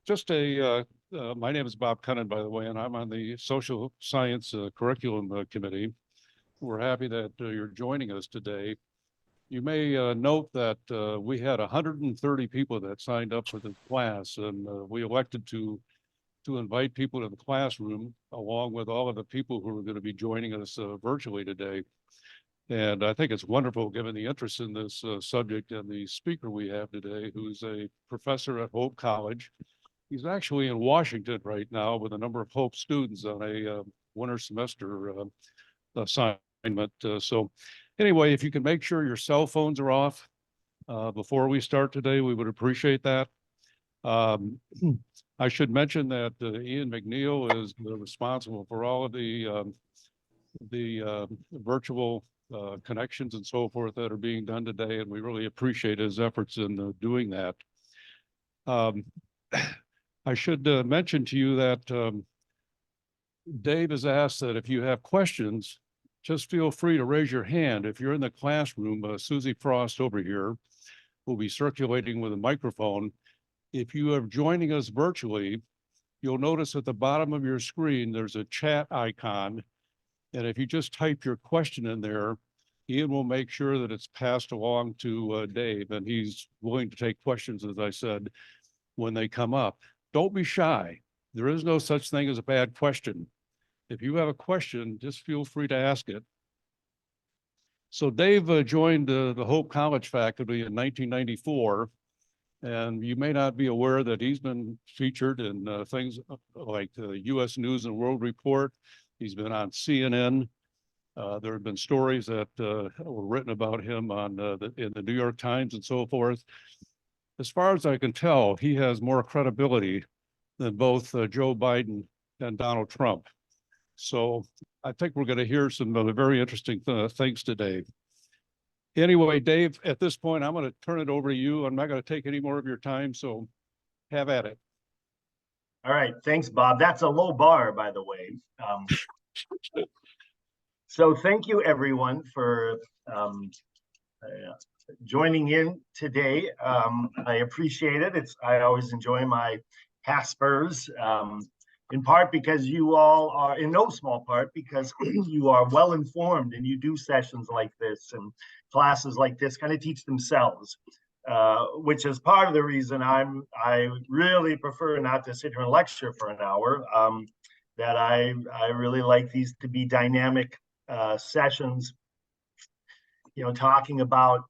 Just my name is Bob Cunnin, by the way, and I'm on the Social Science Curriculum Committee. We're happy that you're joining us today. You may note that we had 130 people that signed up for this class, and we elected to invite people to the classroom along with all of the people who are going to be joining us virtually today. And I think it's wonderful, given the interest in this subject, and the speaker we have today, who's a professor at Hope College. He's actually in Washington right now with a number of Hope students on a winter semester assignment. So anyway, if you can make sure your cell phones are off before we start today, we would appreciate that. I should mention that Ian McNeil is responsible for all of the virtual connections and so forth that are being done today, and we really appreciate his efforts in doing that. I should mention to you that Dave has asked that if you have questions, just feel free to raise your hand. If you're in the classroom, Susie Frost over here will be circulating with a microphone. If you are joining us virtually, you'll notice at the bottom of your screen, there's a chat icon. And if you just type your question in there, Ian will make sure that it's passed along to Dave, and he's willing to take questions, as I said, when they come up. Don't be shy. There is no such thing as a bad question. If you have a question, just feel free to ask it. So Dave joined the Hope College faculty in 1994, and you may not be aware that he's been featured in things like the U.S. News and World Report. He's been on CNN. There have been stories that were written about him on in the New York Times and so forth. As far as I can tell, he has more credibility than both Joe Biden and Donald Trump. So I think we're going to hear some very interesting things today. Anyway, Dave, at this point, I'm going to turn it over to you. I'm not going to take any more of your time, so have at it. All right. Thanks, Bob. That's a low bar, by the way. So thank you, everyone, for joining in today. I appreciate it. I always enjoy my Haspers, in part because you all are, in no small part, because you are well informed and you do sessions like this and classes like this kind of teach themselves, which is part of the reason I really prefer not to sit here and lecture for an hour. That I really like these to be dynamic sessions, talking about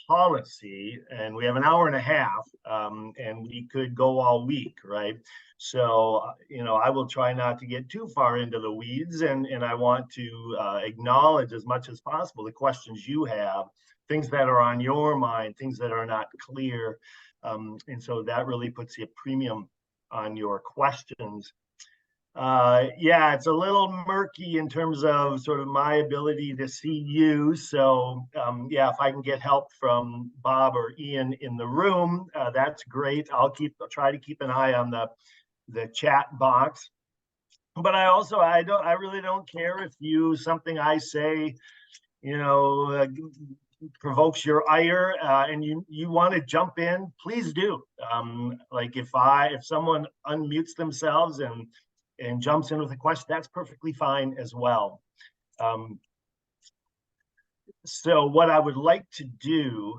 policy, and we have an hour and a half, and we could go all week, right? So, I will try not to get too far into the weeds, and I want to acknowledge as much as possible the questions you have, things that are on your mind, things that are not clear, and so that really puts a premium on your questions. Yeah, it's a little murky in terms of sort of my ability to see you. So yeah, if I can get help from Bob or Ian in the room, that's great. I'll try to keep an eye on the chat box. But I really don't care if something I say, provokes your ire, and you want to jump in, please do. Like if someone unmutes themselves and jumps in with a question, that's perfectly fine as well. So what I would like to do,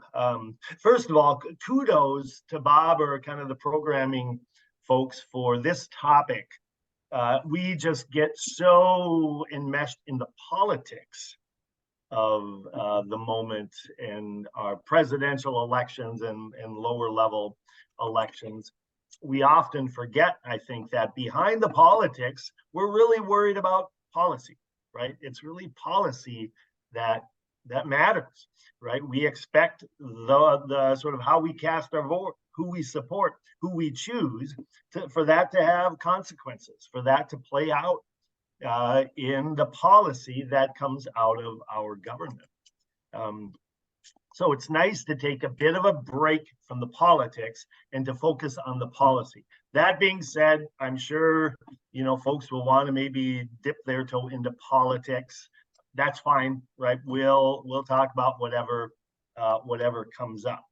first of all, kudos to Bob or kind of the programming folks for this topic. We just get so enmeshed in the politics of the moment in our presidential elections and lower level elections. We often forget, I think, that behind the politics, we're really worried about policy, right? It's really policy that matters, right? We expect the sort of how we cast our vote, who we support, who we choose, for that to have consequences, for that to play out in the policy that comes out of our government. So it's nice to take a bit of a break from the politics and to focus on the policy. That being said, I'm sure, folks will want to maybe dip their toe into politics. That's fine, right? We'll talk about whatever comes up.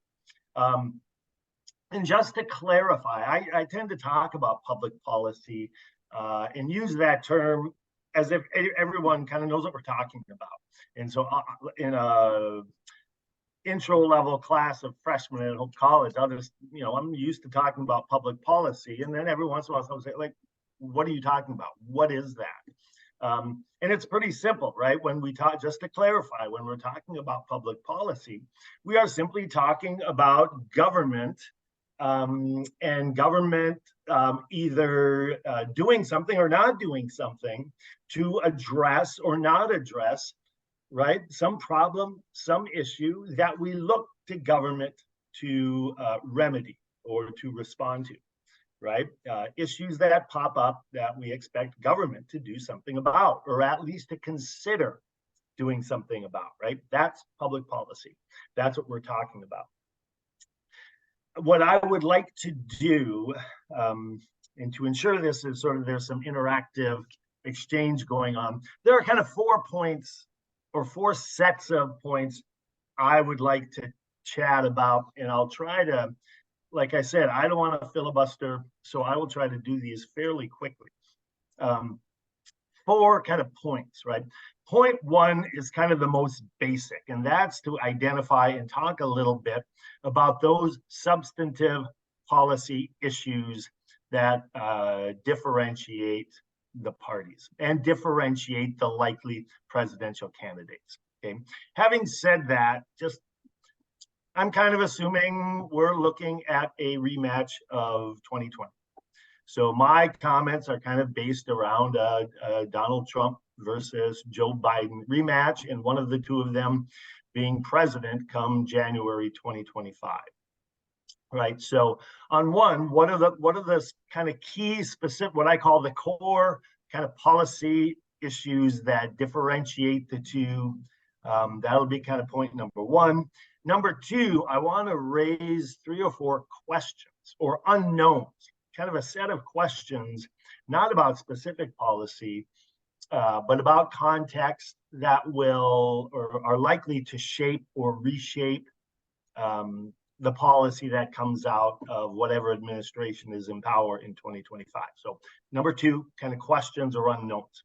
And just to clarify, I tend to talk about public policy and use that term as if everyone kind of knows what we're talking about. And so in a intro level class of freshmen at Hope College, I'll just, I'm used to talking about public policy. And then every once in a while, I'll say, like, what are you talking about? What is that? And it's pretty simple, right? When we talk, just to clarify, when we're talking about public policy, we are simply talking about government and government either doing something or not doing something to address or not address, right, some problem, some issue that we look to government to remedy or to respond to, right? Issues that pop up that we expect government to do something about, or at least to consider doing something about, right? That's public policy. That's what we're talking about. What I would like to do, and to ensure this is sort of there's some interactive exchange going on, there are kind of 4 points or 4 sets of points I would like to chat about, and I'll try to, like I said, I don't want to filibuster, so I will try to do these fairly quickly. 4 kind of points, right? Point 1 is kind of the most basic, and that's to identify and talk a little bit about those substantive policy issues that differentiate the parties and differentiate the likely presidential candidates. Okay. Having said that, I'm kind of assuming we're looking at a rematch of 2020. So my comments are kind of based around Donald Trump versus Joe Biden rematch, and one of the two of them being president come January 2025. Right. So on one, what are the kind of key specific, what I call the core kind of policy issues that differentiate the two? That'll be kind of point number 1. Number 2, I want to raise 3 or 4 questions or unknowns, kind of a set of questions, not about specific policy, but about context that will or are likely to shape or reshape the policy that comes out of whatever administration is in power in 2025. So number 2, kind of questions or unknowns.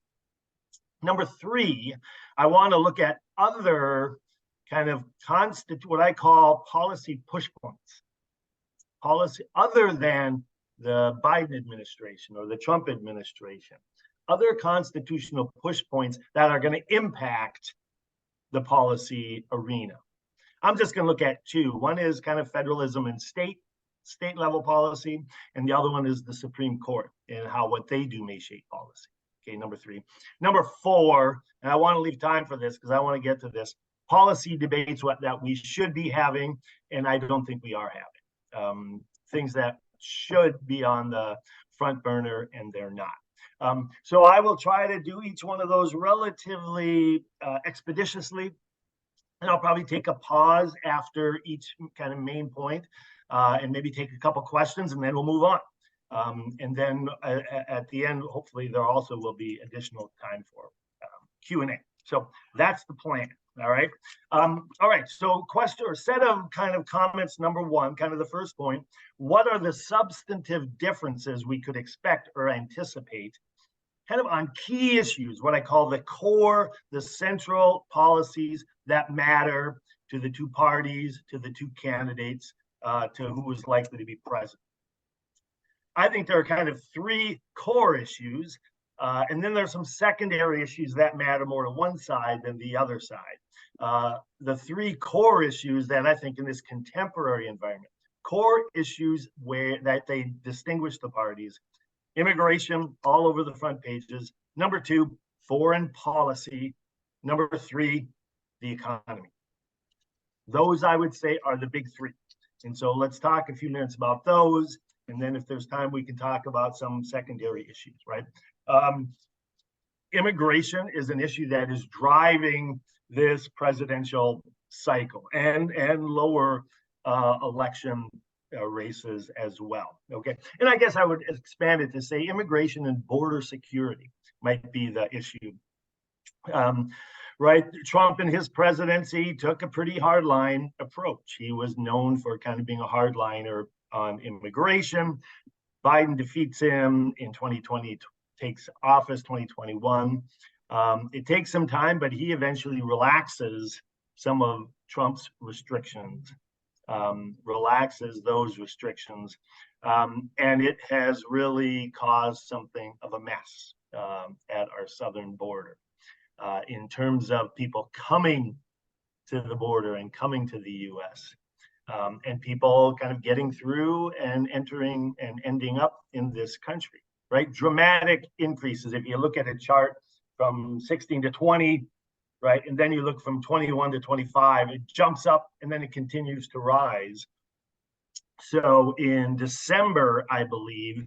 Number 3, I want to look at other kind of what I call policy push points. Policy other than the Biden administration or the Trump administration, other constitutional push points that are going to impact the policy arena. I'm just going to look at 2. One is kind of federalism and state level policy, and the other one is the Supreme Court and how what they do may shape policy. Okay, number 3. Number 4, and I want to leave time for this because I want to get to this, policy debates that we should be having, and I don't think we are having. Things that should be on the front burner, and they're not. So I will try to do each one of those relatively expeditiously. And I'll probably take a pause after each kind of main point and maybe take a couple questions, and then we'll move on. And then at the end, hopefully there also will be additional time for Q&A. So that's the plan. All right. All right. So question or set of kind of comments. Number 1, kind of the first point. What are the substantive differences we could expect or anticipate kind of on key issues, what I call the core, the central policies that matter to the 2 parties, to the 2 candidates, to who is likely to be president? I think there are kind of 3 core issues, and then there's some secondary issues that matter more to one side than the other side. The 3 core issues that I think in this contemporary environment, core issues that they distinguish the parties: immigration, all over the front pages. Number 2, foreign policy. Number 3, the economy. Those, I would say, are the big 3. And so let's talk a few minutes about those. And then if there's time, we can talk about some secondary issues, right? Immigration is an issue that is driving this presidential cycle and lower election races as well. Okay. And I guess I would expand it to say immigration and border security might be the issue. Right. Trump in his presidency took a pretty hardline approach. He was known for kind of being a hardliner on immigration. Biden defeats him in 2020, takes office 2021. It takes some time, but he eventually relaxes some of Trump's restrictions, relaxes those restrictions. And it has really caused something of a mess at our southern border in terms of people coming to the border and coming to the US. And people kind of getting through and entering and ending up in this country, right? Dramatic increases. If you look at a chart from 16 to 20, right? And then you look from 21 to 25, it jumps up and then it continues to rise. So in December, I believe,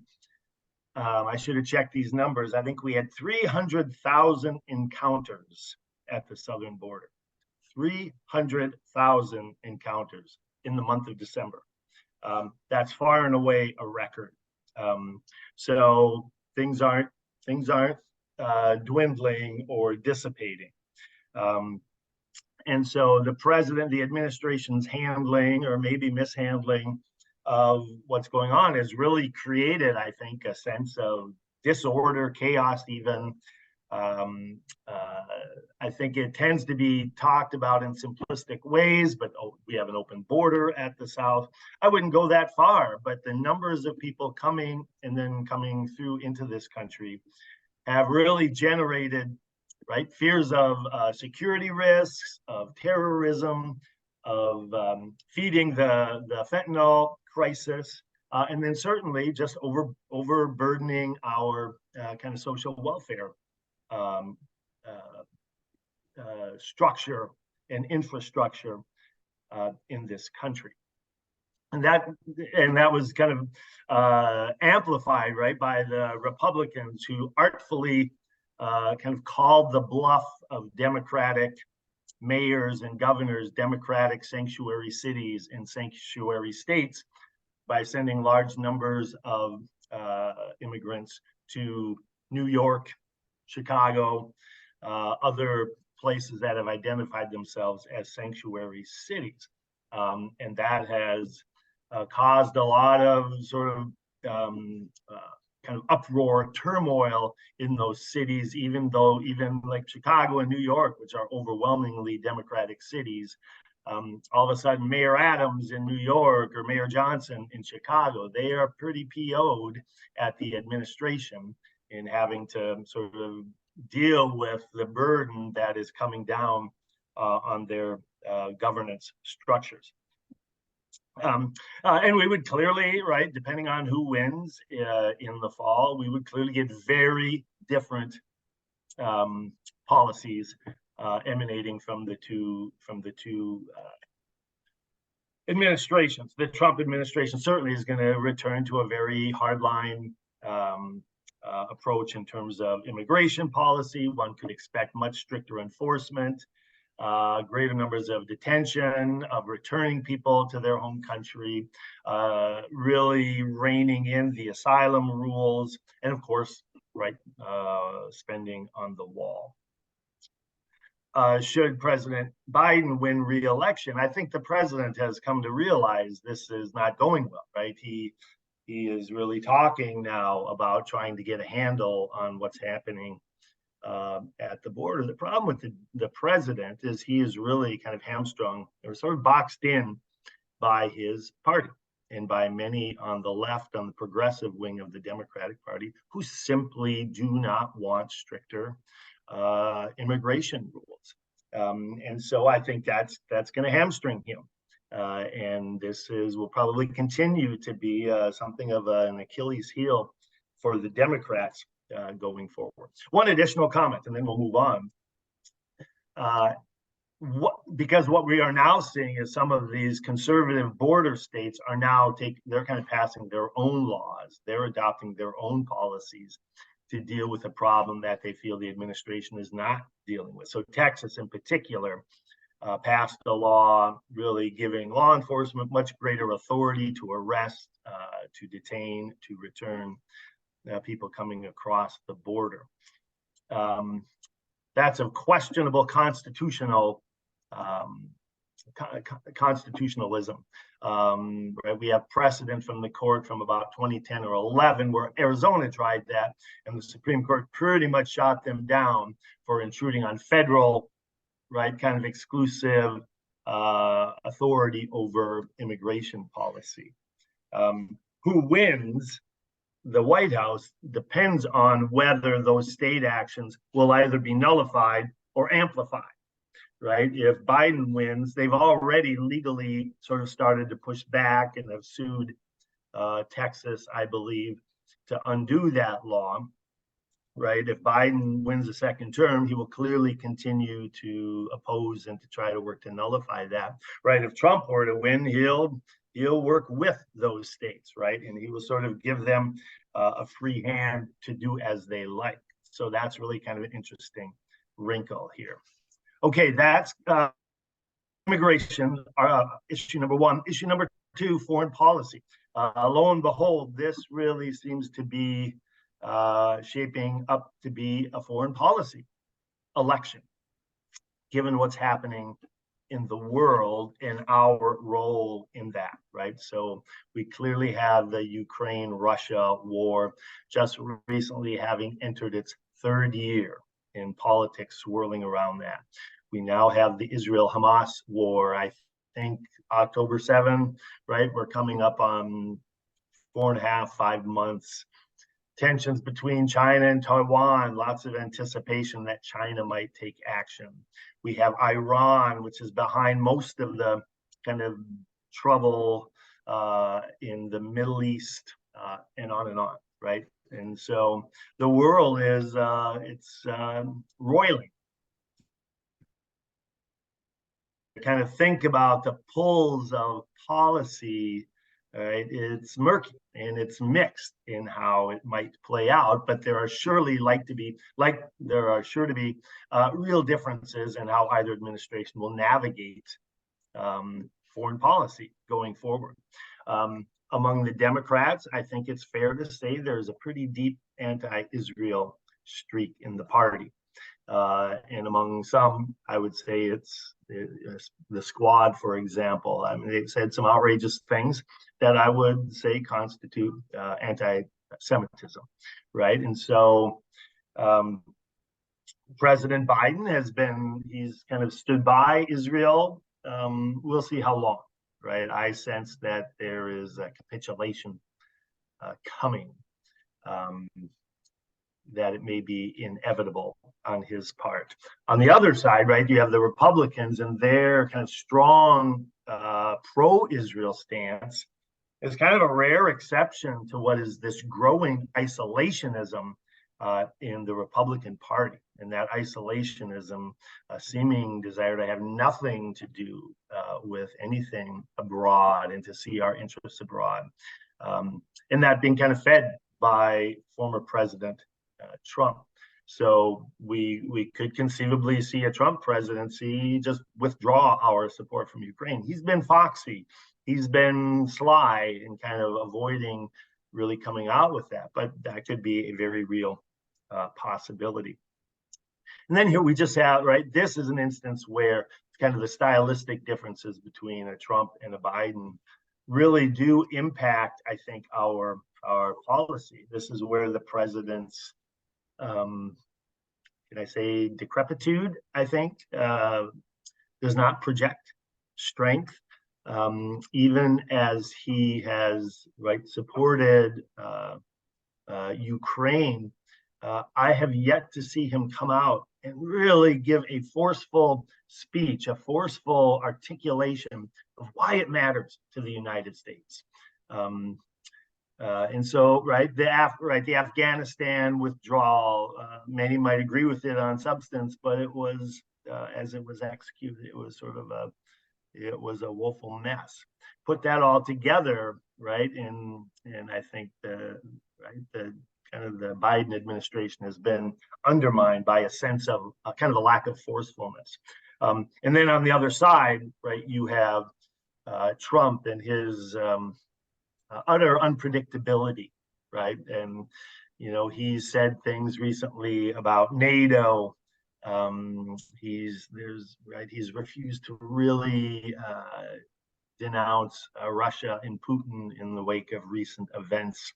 I should have checked these numbers. I think we had 300,000 encounters at the southern border. 300,000 encounters in the month of December. That's far and away a record. So things aren't dwindling or dissipating. And so the president, the administration's handling or maybe mishandling of what's going on has really created, I think, a sense of disorder, chaos even. I think it tends to be talked about in simplistic ways, but we have an open border at the South. I wouldn't go that far, but the numbers of people coming and then coming through into this country have really generated, right, fears of security risks, of terrorism, of feeding the fentanyl crisis, and then certainly just overburdening our kind of social welfare structure and infrastructure in this country. And that was kind of amplified, right, by the Republicans who artfully kind of called the bluff of Democratic mayors and governors, Democratic sanctuary cities and sanctuary states, by sending large numbers of immigrants to New York, Chicago, other places that have identified themselves as sanctuary cities. And that has caused a lot of sort of kind of uproar, turmoil in those cities, even like Chicago and New York, which are overwhelmingly Democratic cities, all of a sudden Mayor Adams in New York or Mayor Johnson in Chicago, they are pretty PO'd at the administration in having to sort of deal with the burden that is coming down on their governance structures. And we would clearly, right, depending on who wins in the fall, we would clearly get very different policies emanating from the two administrations. The Trump administration certainly is going to return to a very hardline approach in terms of immigration policy. One could expect much stricter enforcement, greater numbers of detention, of returning people to their home country, really reining in the asylum rules, and of course, right, spending on the wall. Should President Biden win re-election, I think the president has come to realize this is not going well, right? He is really talking now about trying to get a handle on what's happening at the border. The problem with the president is he is really kind of hamstrung or sort of boxed in by his party and by many on the left, on the progressive wing of the Democratic Party, who simply do not want stricter immigration rules. And so I think that's going to hamstring him. And this will probably continue to be something of an Achilles heel for the Democrats going forward. One additional comment, and then we'll move on. Because what we are now seeing is some of these conservative border states are now they're kind of passing their own laws. They're adopting their own policies to deal with a problem that they feel the administration is not dealing with. So Texas in particular passed a law really giving law enforcement much greater authority to arrest, to detain, to return people coming across the border. That's a questionable constitutional constitutionalism. Right? We have precedent from the court from about 2010 or 11 where Arizona tried that, and the Supreme Court pretty much shot them down for intruding on federal, right, kind of exclusive authority over immigration policy. Who wins the White House depends on whether those state actions will either be nullified or amplified. Right? If Biden wins, they've already legally sort of started to push back and have sued Texas, I believe, to undo that law. Right? If Biden wins a second term, he will clearly continue to oppose and to try to work to nullify that. Right? If Trump were to win, he'll work with those states, right? And he will sort of give them a free hand to do as they like. So that's really kind of an interesting wrinkle here. Okay, that's immigration, issue number one. Issue number two, foreign policy. Lo and behold, this really seems to be shaping up to be a foreign policy election, given what's happening in the world and our role in that, right? So we clearly have the Ukraine-Russia war just recently having entered its third year in politics swirling around that. We now have the Israel-Hamas war, I think October 7, right? We're coming up on 4.5, 5 months. Tensions between China and Taiwan, lots of anticipation that China might take action. We have Iran, which is behind most of the kind of trouble in the Middle East, and on, right? And so the world is roiling. Kind of think about the pulls of policy, right? It's murky and it's mixed in how it might play out, but there are sure to be real differences in how either administration will navigate foreign policy going forward. Among the Democrats, I think it's fair to say there's a pretty deep anti-Israel streak in the party. And among some, I would say it's the Squad, for example. I mean, they've said some outrageous things that I would say constitute anti-Semitism, right? And so President Biden he's kind of stood by Israel. We'll see how long, right? I sense that there is a capitulation coming, that it may be inevitable on his part. On the other side, right, you have the Republicans and their kind of strong pro-Israel stance is kind of a rare exception to what is this growing isolationism in the Republican Party. And that isolationism, a seeming desire to have nothing to do with anything abroad and to see our interests abroad. And that being kind of fed by former President Trump. So we could conceivably see a Trump presidency just withdraw our support from Ukraine. He's been foxy. He's been sly and kind of avoiding really coming out with that. But that could be a very real possibility. And then here we just have, right, this is an instance where kind of the stylistic differences between a Trump and a Biden really do impact, I think, our policy. This is where the president's can I say decrepitude, I think, does not project strength, even as he has, right, supported Ukraine. I have yet to see him come out and really give a forceful speech, a forceful articulation of why it matters to the United States. And so, right, the Afghanistan withdrawal, many might agree with it on substance, but it was, as it was executed, it was sort of a woeful mess. Put that all together, right, and I think the kind of the Biden administration has been undermined by a sense of kind of a lack of forcefulness. And then on the other side, right, you have Trump and his utter unpredictability, right? And, you know, he said things recently about NATO He's refused to really denounce Russia and Putin in the wake of recent events.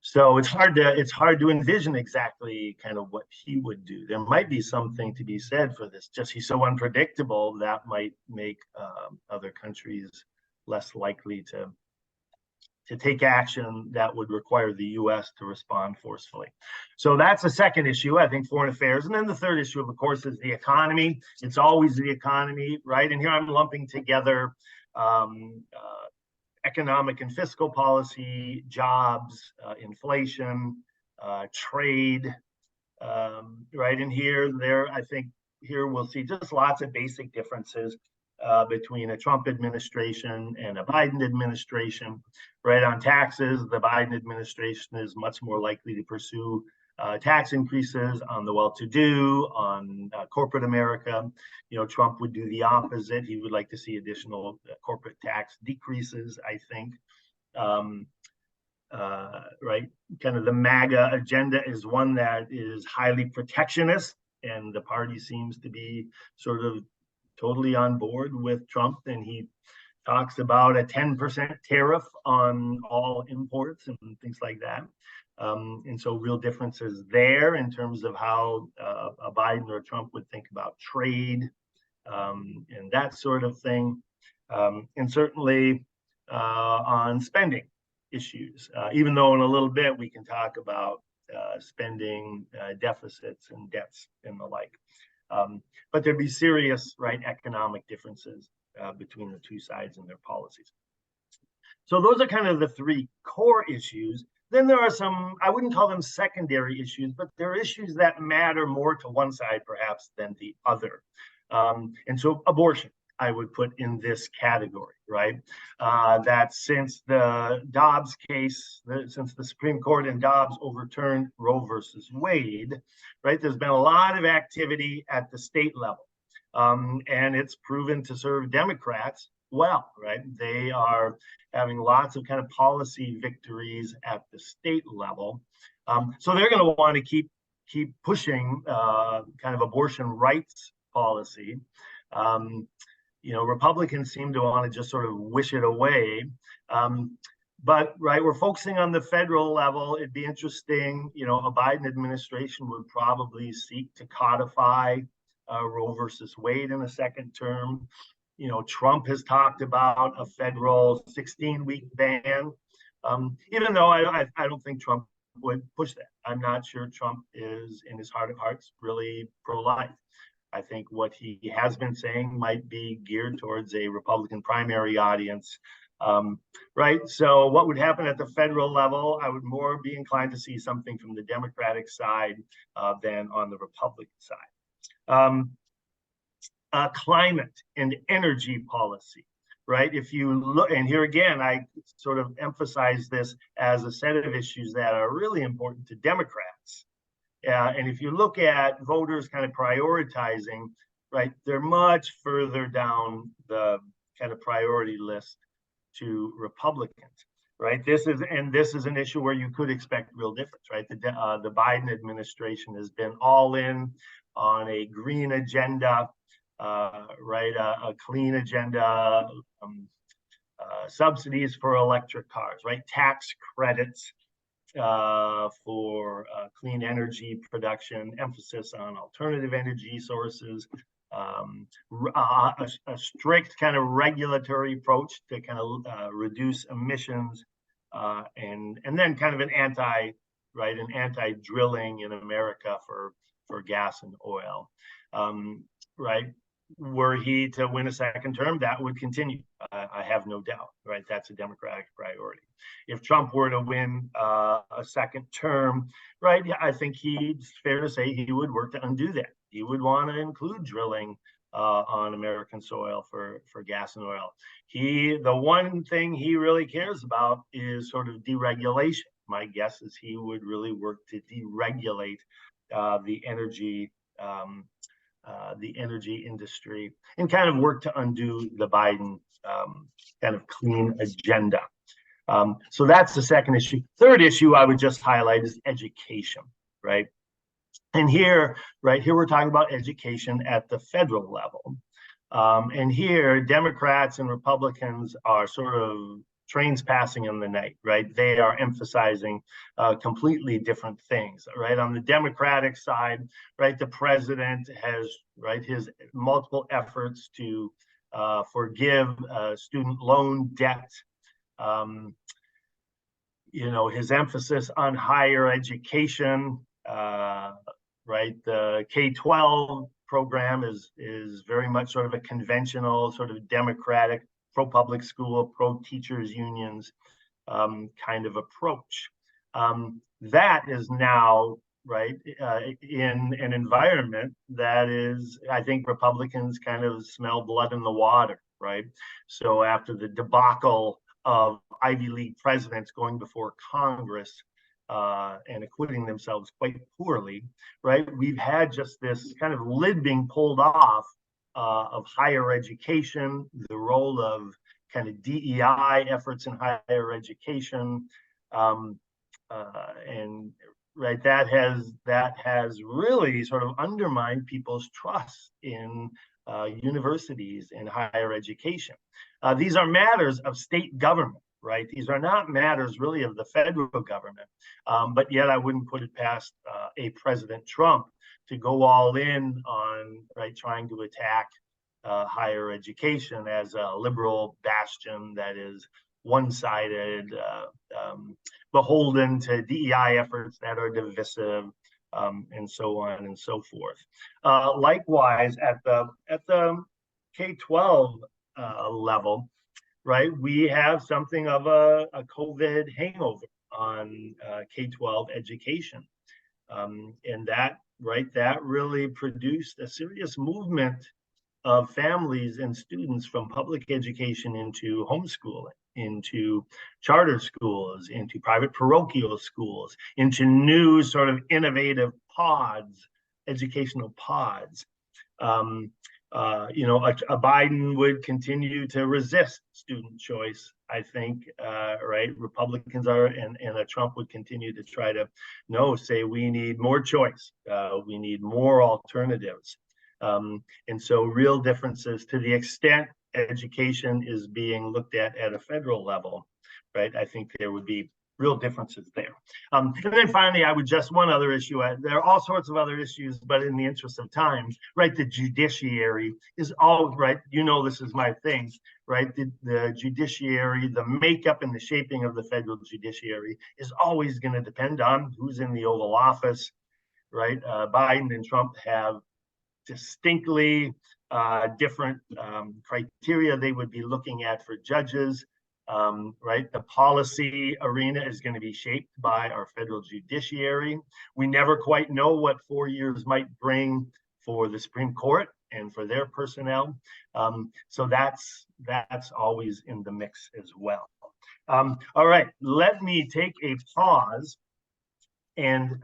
So it's hard to envision exactly kind of what he would do. There might be something to be said for this. Just he's so unpredictable that might make other countries less likely to take action that would require the U.S. to respond forcefully. So that's the second issue, I think, foreign affairs. And then the third issue, of course, is the economy. It's always the economy, right? And here I'm lumping together economic and fiscal policy, jobs, inflation, trade, right? And I think here we'll see just lots of basic differences between a Trump administration and a Biden administration, right? On taxes, the Biden administration is much more likely to pursue tax increases on the well-to-do, on corporate America. Trump would do the opposite. He would like to see additional corporate tax decreases, I think. Right? Kind of the MAGA agenda is one that is highly protectionist, and the party seems to be sort of totally on board with Trump, and he talks about a 10% tariff on all imports and things like that. And so real differences there in terms of how a Biden or a Trump would think about trade and that sort of thing. And certainly on spending issues, even though in a little bit we can talk about spending deficits and debts and the like. But there'd be serious, right, economic differences between the two sides and their policies. So those are kind of the three core issues. Then there are some, I wouldn't call them secondary issues, but there are issues that matter more to one side perhaps than the other. And so abortion, I would put in this category, right? That since the Dobbs case, since the Supreme Court in Dobbs overturned Roe versus Wade, right, there's been a lot of activity at the state level. And it's proven to serve Democrats well, right? They are having lots of kind of policy victories at the state level. So they're going to want to keep pushing kind of abortion rights policy. Republicans seem to want to just sort of wish it away. But right, we're focusing on the federal level. It'd be interesting, a Biden administration would probably seek to codify Roe versus Wade in a second term. Trump has talked about a federal 16-week ban, even though I don't think Trump would push that. I'm not sure Trump is, in his heart of hearts, really pro-life. I think what he has been saying might be geared towards a Republican primary audience, right? So what would happen at the federal level? I would more be inclined to see something from the Democratic side than on the Republican side. Climate and energy policy, right? If you look, and here again, I sort of emphasize this as a set of issues that are really important to Democrats. And if you look at voters kind of prioritizing, right, they're much further down the kind of priority list to Republicans, right? This is an issue where you could expect real difference, right? The Biden administration has been all in on a green agenda, right? A clean agenda, subsidies for electric cars, right? Tax credits for clean energy production, emphasis on alternative energy sources, a strict kind of regulatory approach to kind of reduce emissions, and then kind of an anti-drilling in America for gas and oil, right? Were he to win a second term, that would continue. I have no doubt, right? That's a Democratic priority. If Trump were to win a second term, right, I think it's fair to say he would work to undo that. He would want to include drilling on American soil for gas and oil. The one thing he really cares about is sort of deregulation. My guess is he would really work to deregulate the energy industry and kind of work to undo the Biden kind of clean agenda. So that's the second issue. Third issue I would just highlight is education, right? And here, right here, we're talking about education at the federal level. And here, Democrats and Republicans are sort of trains passing in the night, right? They are emphasizing completely different things, right? On the Democratic side, right, the president has, right, his multiple efforts to forgive student loan debt. His emphasis on higher education, right? The K-12 program is very much sort of a conventional, sort of democratic, pro-public school, pro-teachers unions kind of approach. That is now, right, in an environment that is, I think Republicans kind of smell blood in the water, right? So after the debacle of Ivy League presidents going before Congress and acquitting themselves quite poorly, right? We've had just this kind of lid being pulled off of higher education, the role of kind of DEI efforts in higher education, and right, that has really sort of undermined people's trust in universities and higher education. These are matters of state government, right? These are not matters really of the federal government, but yet I wouldn't put it past a President Trump to go all in on, right, trying to attack higher education as a liberal bastion that is one-sided, beholden to DEI efforts that are divisive, and so on and so forth. Likewise, at the K-12 level, right, we have something of a COVID hangover on K-12 education, and that, right, that really produced a serious movement of families and students from public education into homeschooling, into charter schools, into private parochial schools, into new sort of innovative pods, educational pods. A Biden would continue to resist student choice, I think, right? Republicans are, and a Trump would continue to try to, say we need more choice. We need more alternatives. And so real differences to the extent education is being looked at a federal level, right? I think there would be real differences there. And then finally, I would just one other issue. There are all sorts of other issues, but in the interest of time, right, the judiciary is all, right, this is my thing, right? The judiciary, the makeup and the shaping of the federal judiciary is always going to depend on who's in the Oval Office, right? Biden and Trump have distinctly different criteria they would be looking at for judges, right? The policy arena is going to be shaped by our federal judiciary. We never quite know what 4 years might bring for the Supreme Court and for their personnel. So that's always in the mix as well. All right, let me take a pause and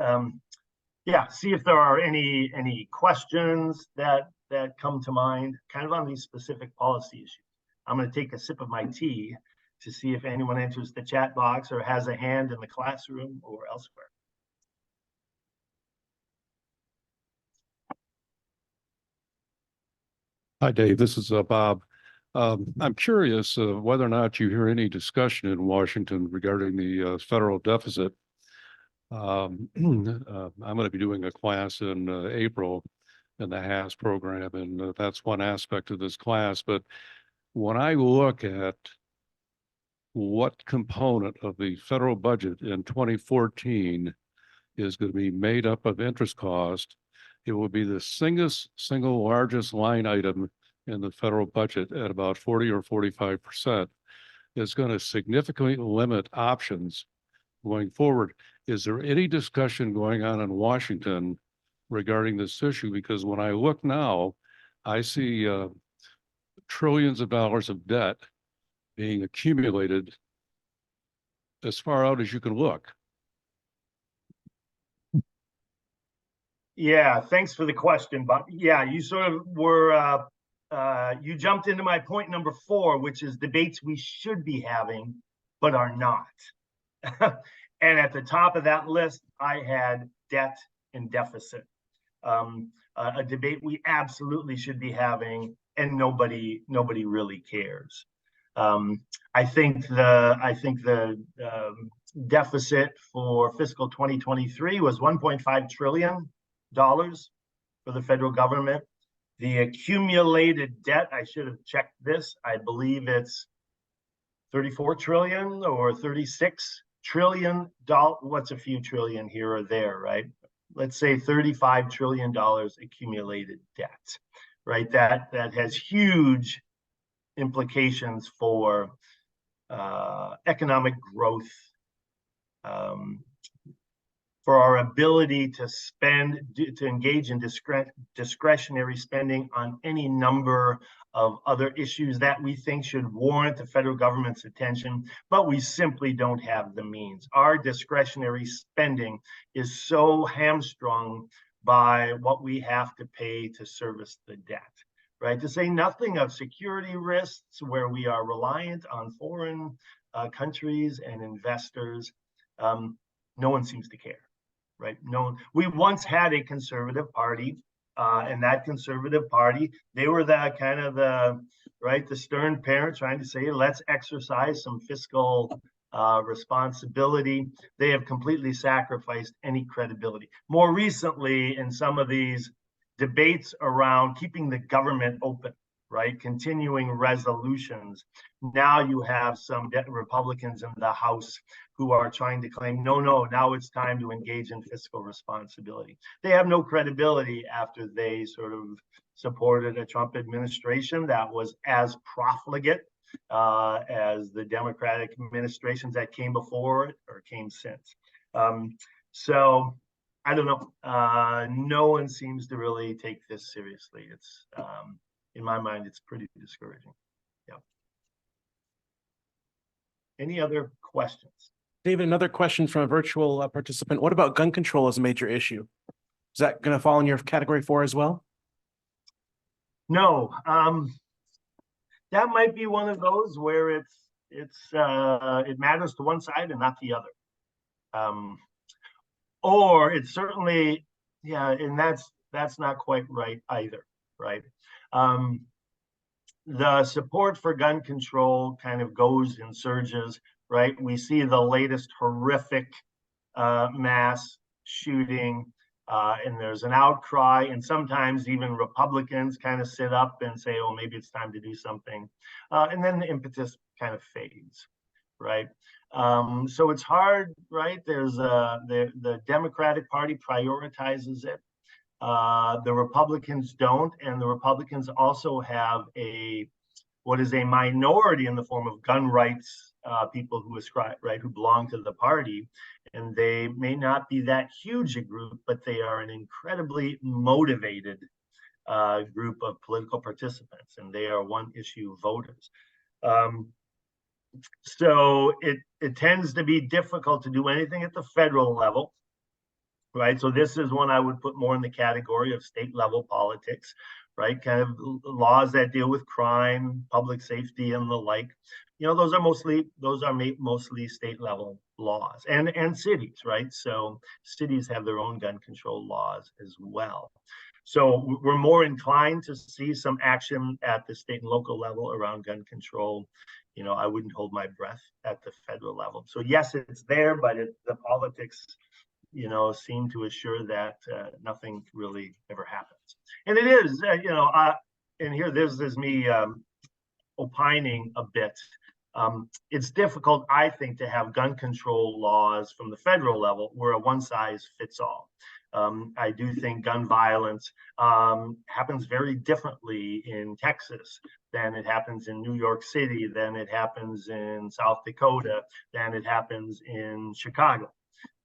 see if there are any questions that come to mind, kind of on these specific policy issues. I'm going to take a sip of my tea to see if anyone enters the chat box or has a hand in the classroom or elsewhere. Hi, Dave. This is Bob. I'm curious whether or not you hear any discussion in Washington regarding the federal deficit. I'm going to be doing a class in April in the HAS program, and that's one aspect of this class. But when I look at what component of the federal budget in 2014 is going to be made up of interest cost, it will be the single largest line item in the federal budget at about 40 or 45%. It's going to significantly limit options going forward. Is there any discussion going on in Washington regarding this issue? Because when I look now, I see trillions of dollars of debt being accumulated as far out as you can look. Yeah, thanks for the question, Bob. Yeah, you sort of were, you jumped into my point number 4, which is debates we should be having, but are not. And at the top of that list, I had debt and deficit, a debate we absolutely should be having, and nobody really cares. I think the deficit for fiscal 2023 was $1.5 trillion for the federal government. The accumulated debt, I should have checked this, I believe it's 34 trillion or 36 trillion dollars. What's a few trillion here or there, right? Let's say $35 trillion accumulated debt, right? That has huge implications for economic growth, for our ability to spend, to engage in discretionary spending on any number of other issues that we think should warrant the federal government's attention, but we simply don't have the means. Our discretionary spending is so hamstrung by what we have to pay to service the debt, right? To say nothing of security risks where we are reliant on foreign countries and investors. No one seems to care. Right? No, we once had a conservative party, and that conservative party, they were the kind of the stern parent trying to say, let's exercise some fiscal responsibility. They have completely sacrificed any credibility. More recently, in some of these debates around keeping the government open, right? Continuing resolutions. Now you have some Republicans in the House who are trying to claim, no, now it's time to engage in fiscal responsibility. They have no credibility after they sort of supported a Trump administration that was as profligate as the Democratic administrations that came before it or came since. So I don't know. No one seems to really take this seriously. It's in my mind, it's pretty discouraging. Yeah. Any other questions? David, another question from a virtual participant. What about gun control as a major issue? Is that going to fall in your category 4 as well? No. That might be one of those where it matters to one side and not the other. Or it's certainly, yeah, and that's not quite right either, right? The support for gun control kind of goes in surges, right? We see the latest horrific mass shooting, and there's an outcry, and sometimes even Republicans kind of sit up and say, oh, maybe it's time to do something. And then the impetus kind of fades, right? So it's hard, right? There's the Democratic Party prioritizes it. The Republicans don't, and the Republicans also have what is a minority in the form of gun rights people who ascribe, right, who belong to the party, and they may not be that huge a group, but they are an incredibly motivated group of political participants, and they are one-issue voters. So it tends to be difficult to do anything at the federal level. Right, so this is one I would put more in the category of state level politics, right? Kind of laws that deal with crime, public safety, and the like. You know, those are mostly state level laws, and cities, right? So cities have their own gun control laws as well. So we're more inclined to see some action at the state and local level around gun control. You know, I wouldn't hold my breath at the federal level. So yes, it's there, but the politics, you know, seem to assure that nothing really ever happens. And it is, you know, and here there's me opining a bit. It's difficult, I think, to have gun control laws from the federal level where a one size fits all. I do think gun violence happens very differently in Texas than it happens in New York City, than it happens in South Dakota, than it happens in Chicago.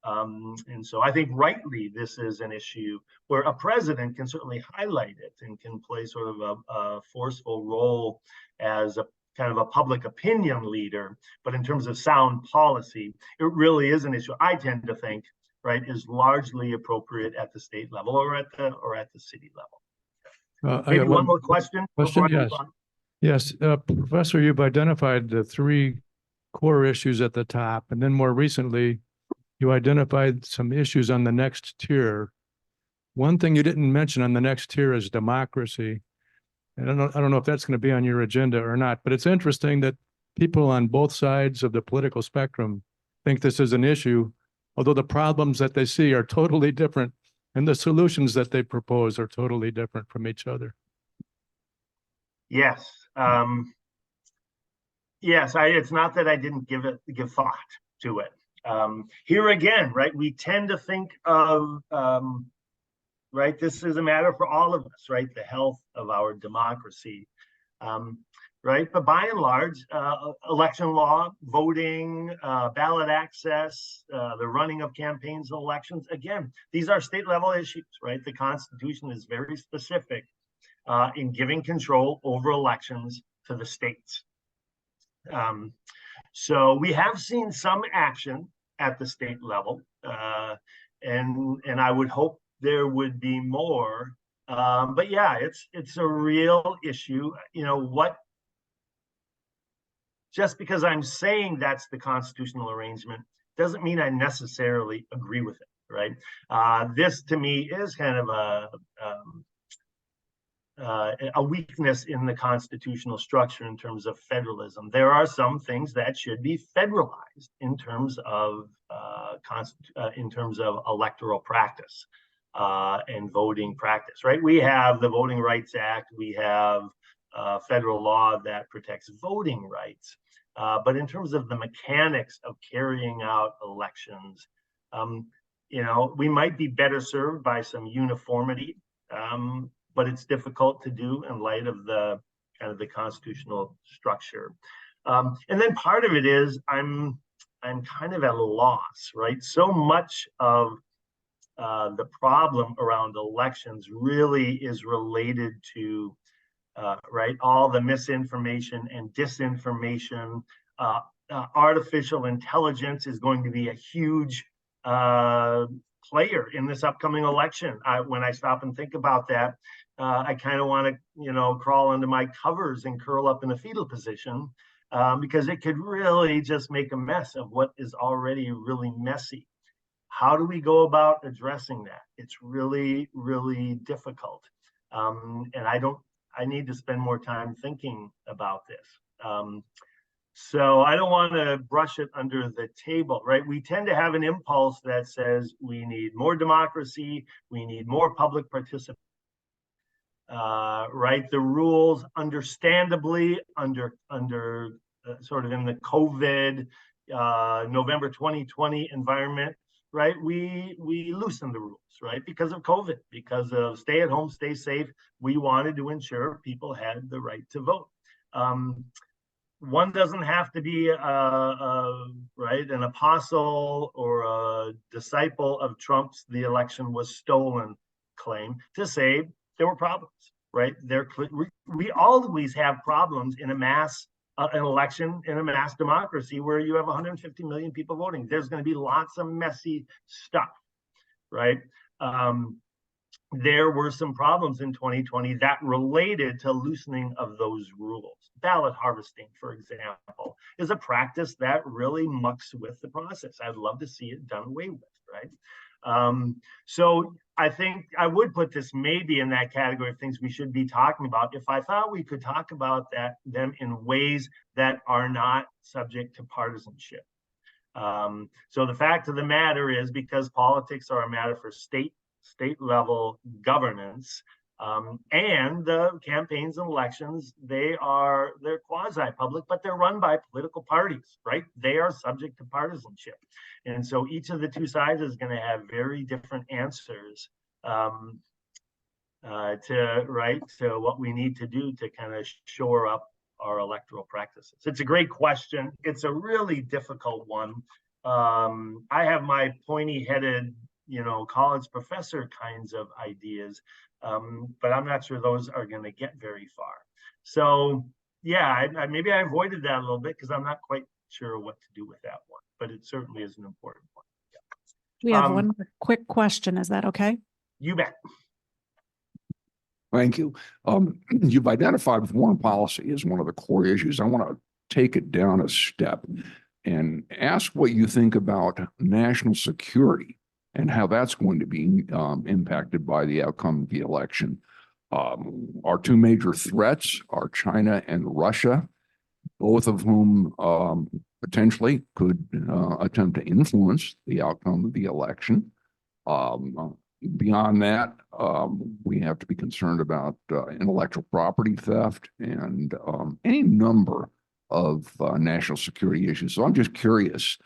And so I think rightly this is an issue where a president can certainly highlight it and can play sort of a forceful role as a kind of a public opinion leader. But in terms of sound policy, it really is an issue I tend to think, right, is largely appropriate at the state level or at the city level. Maybe one more question. Yes. Yes, Professor, you've identified the 3 core issues at the top, and then more recently, you identified some issues on the next tier. One thing you didn't mention on the next tier is democracy. And I don't know if that's going to be on your agenda or not, but it's interesting that people on both sides of the political spectrum think this is an issue, although the problems that they see are totally different and the solutions that they propose are totally different from each other. Yes. Yes, it's not that I didn't give thought to it. Here again, right, we tend to think of, right, this is a matter for all of us, right, the health of our democracy, right? But by and large, election law, voting, ballot access, the running of campaigns and elections, again, these are state level issues, right? The Constitution is very specific in giving control over elections to the states. So we have seen some action at the state level, and I would hope there would be more. But yeah, it's a real issue. You know what? Just because I'm saying that's the constitutional arrangement doesn't mean I necessarily agree with it, right? This to me is kind of a weakness in the constitutional structure in terms of federalism. There are some things that should be federalized in terms of electoral practice and voting practice, right? We have the Voting Rights Act. We have federal law that protects voting rights. But in terms of the mechanics of carrying out elections, you know, we might be better served by some uniformity. But it's difficult to do in light of the kind of the constitutional structure. And then part of it is I'm kind of at a loss, right? So much of the problem around elections really is related to, right, all the misinformation and disinformation. Artificial intelligence is going to be a huge player in this upcoming election. When I stop and think about that, I kind of want to, you know, crawl under my covers and curl up in a fetal position because it could really just make a mess of what is already really messy. How do we go about addressing that? It's really, really difficult. And I need to spend more time thinking about this. So I don't want to brush it under the table, right? We tend to have an impulse that says we need more democracy, we need more public participation, right? The rules, understandably, under sort of in the COVID November 2020 environment, right? We loosened the rules, right? Because of COVID, because of stay at home, stay safe. We wanted to ensure people had the right to vote. One doesn't have to be right, an apostle or a disciple of Trump's "the election was stolen" claim to say there were problems, right? We always have problems in a mass an election in a mass democracy where you have 150 million people voting. There's going to be lots of messy stuff, right? There were some problems in 2020 that related to loosening of those rules. Ballot harvesting, for example, is a practice that really mucks with the process. I'd love to see it done away with, right? So I think I would put this maybe in that category of things we should be talking about if I thought we could talk about them in ways that are not subject to partisanship. So the fact of the matter is, because politics are a matter for state level governance, and the campaigns and elections, they're quasi-public, but they're run by political parties, right? They are subject to partisanship. And so each of the two sides is going to have very different answers to what we need to do to kind of shore up our electoral practices. It's a great question. It's a really difficult one. I have my pointy-headed, college professor kinds of ideas, but I'm not sure those are going to get very far. So yeah, maybe I avoided that a little bit because I'm not quite sure what to do with that one, but it certainly is an important one. Yeah. We have one more quick question. Is that okay? You bet. Thank you. You've identified foreign policy as one of the core issues. I want to take it down a step and ask what you think about national security and how that's going to be impacted by the outcome of the election. Our two major threats are China and Russia, both of whom potentially could attempt to influence the outcome of the election. Beyond that, we have to be concerned about intellectual property theft and any number of national security issues. So I'm just curious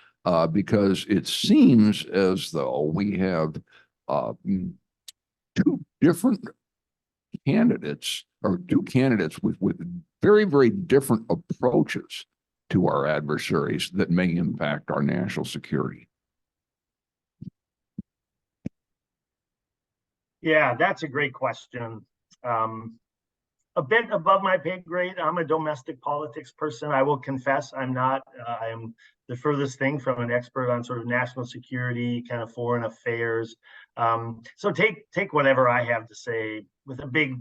because it seems as though we have two different candidates or two candidates with very, very different approaches to our adversaries that may impact our national security. Yeah, that's a great question. A bit above my pay grade. I'm a domestic politics person. I will confess I'm not. I am the furthest thing from an expert on sort of national security, kind of foreign affairs. So take whatever I have to say with a big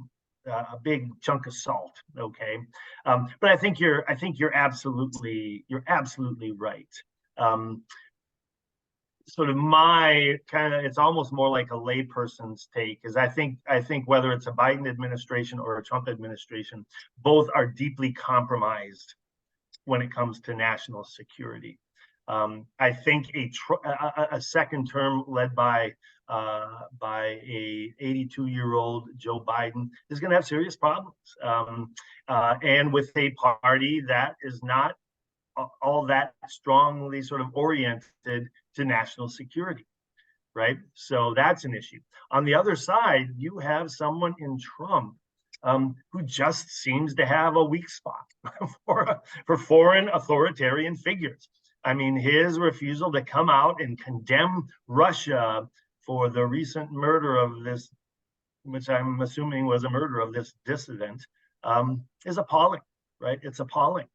chunk of salt. Okay, but I think you're absolutely right. Sort of my kind of, it's almost more like a layperson's take, is I think whether it's a Biden administration or a Trump administration, both are deeply compromised when it comes to national security. I think a second term led by a 82-year-old Joe Biden is going to have serious problems, and with a party that is not all that strongly sort of oriented to national security, right? So that's an issue. On the other side, you have someone in Trump who just seems to have a weak spot for foreign authoritarian figures. I mean, his refusal to come out and condemn Russia for the recent murder of this, which I'm assuming was a murder of this dissident, is appalling, right? It's appalling.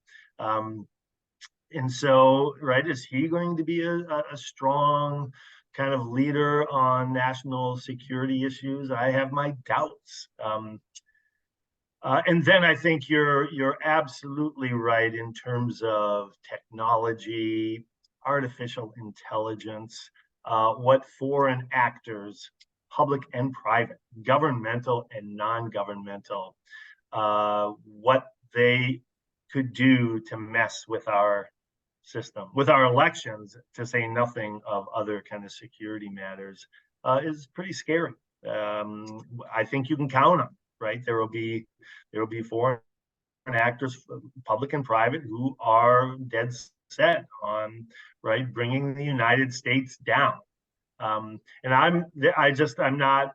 And so, right, is he going to be a strong kind of leader on national security issues? I have my doubts. And then I think you're absolutely right in terms of technology, artificial intelligence, what foreign actors, public and private, governmental and non-governmental, what they could do to mess with our system, with our elections, to say nothing of other kind of security matters, is pretty scary. I think you can count on, right? There will be foreign actors, public and private, who are dead set on, right, bringing the United States down. And I'm not,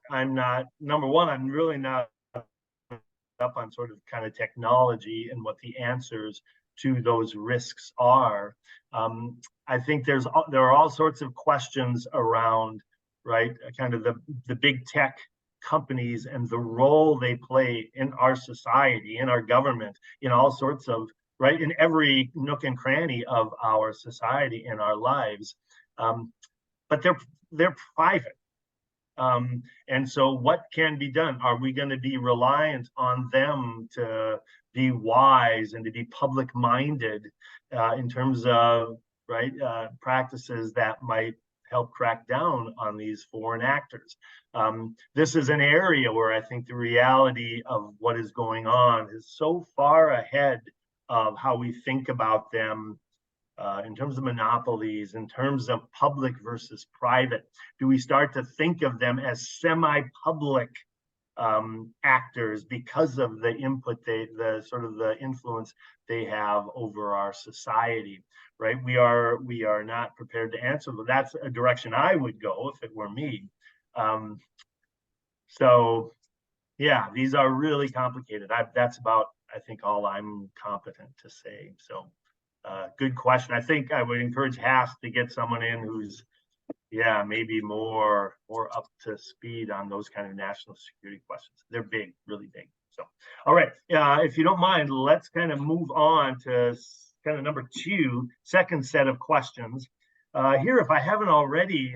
number one, I'm really not up on sort of kind of technology and what the answers to those risks are. I think there are all sorts of questions around, right, kind of the big tech companies and the role they play in our society, in our government, in all sorts of, right, in every nook and cranny of our society and our lives. But they're private. And so what can be done? Are we going to be reliant on them to be wise and to be public-minded in terms of, right, practices that might help crack down on these foreign actors? This is an area where I think the reality of what is going on is so far ahead of how we think about them in terms of monopolies, in terms of public versus private. Do we start to think of them as semi-public actors because of the input the sort of the influence they have over our society, right? We are not prepared to answer, but that's a direction I would go if it were me. So yeah, these are really complicated. That's about, I think, all I'm competent to say. So good question. I think I would encourage Haas to get someone in who's, yeah, maybe more up to speed on those kind of national security questions. They're big, really big. So, all right, if you don't mind, let's kind of move on to kind of number two, second set of questions. Here, if I haven't already,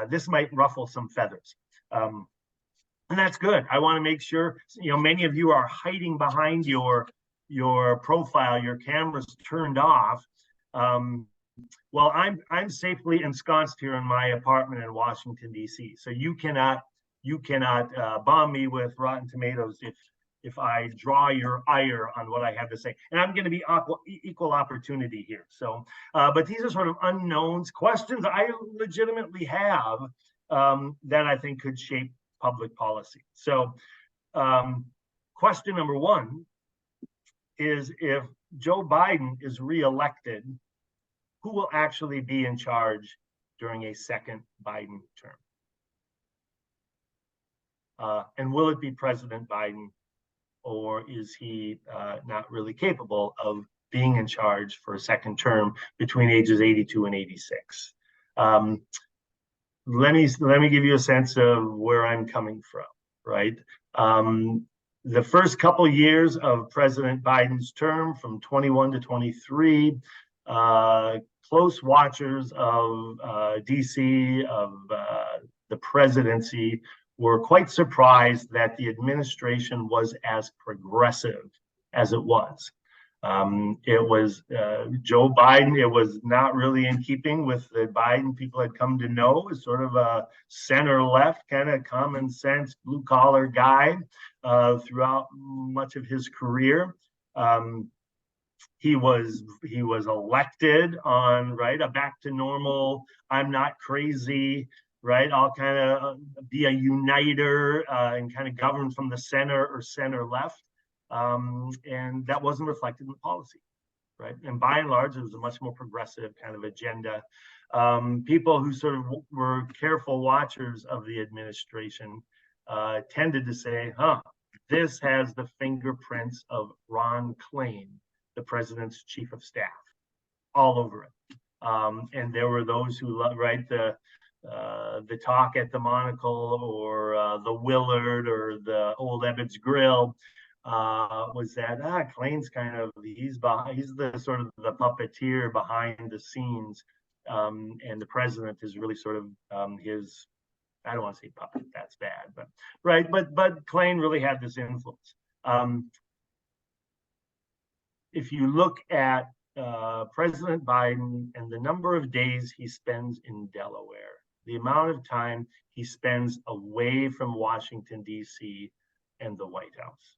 this might ruffle some feathers. And that's good. I want to make sure, many of you are hiding behind your profile, your camera's turned off. well, I'm safely ensconced here in my apartment in Washington, D.C. So you cannot bomb me with rotten tomatoes if I draw your ire on what I have to say. And I'm going to be equal opportunity here. So, but these are sort of unknowns, questions I legitimately have that I think could shape public policy. So, question number one is, if Joe Biden is reelected, who will actually be in charge during a second Biden term? And will it be President Biden, or is he not really capable of being in charge for a second term between ages 82 and 86? Let me give you a sense of where I'm coming from, right? The first couple years of President Biden's term, from 21 to 23, close watchers of DC, of the presidency, were quite surprised that the administration was as progressive as it was. It was Joe Biden. It was not really in keeping with the Biden people had come to know as sort of a center-left kind of common sense, blue-collar guy throughout much of his career. He was elected on, right, a back to normal, I'm not crazy, right, I'll kind of be a uniter and kind of govern from the center or center left. And that wasn't reflected in the policy, right? And by and large, it was a much more progressive kind of agenda. People who sort of were careful watchers of the administration tended to say, this has the fingerprints of Ron Klain, the president's chief of staff, all over it. And there were those who loved, right, the talk at the Monocle, or the Willard, or the old Ebbets Grill, was that Klain's kind of, he's the sort of the puppeteer behind the scenes, and the president is really sort of his, I don't want to say puppet, that's bad, but right, but Klain really had this influence. If you look at President Biden and the number of days he spends in Delaware, the amount of time he spends away from Washington, D.C. and the White House,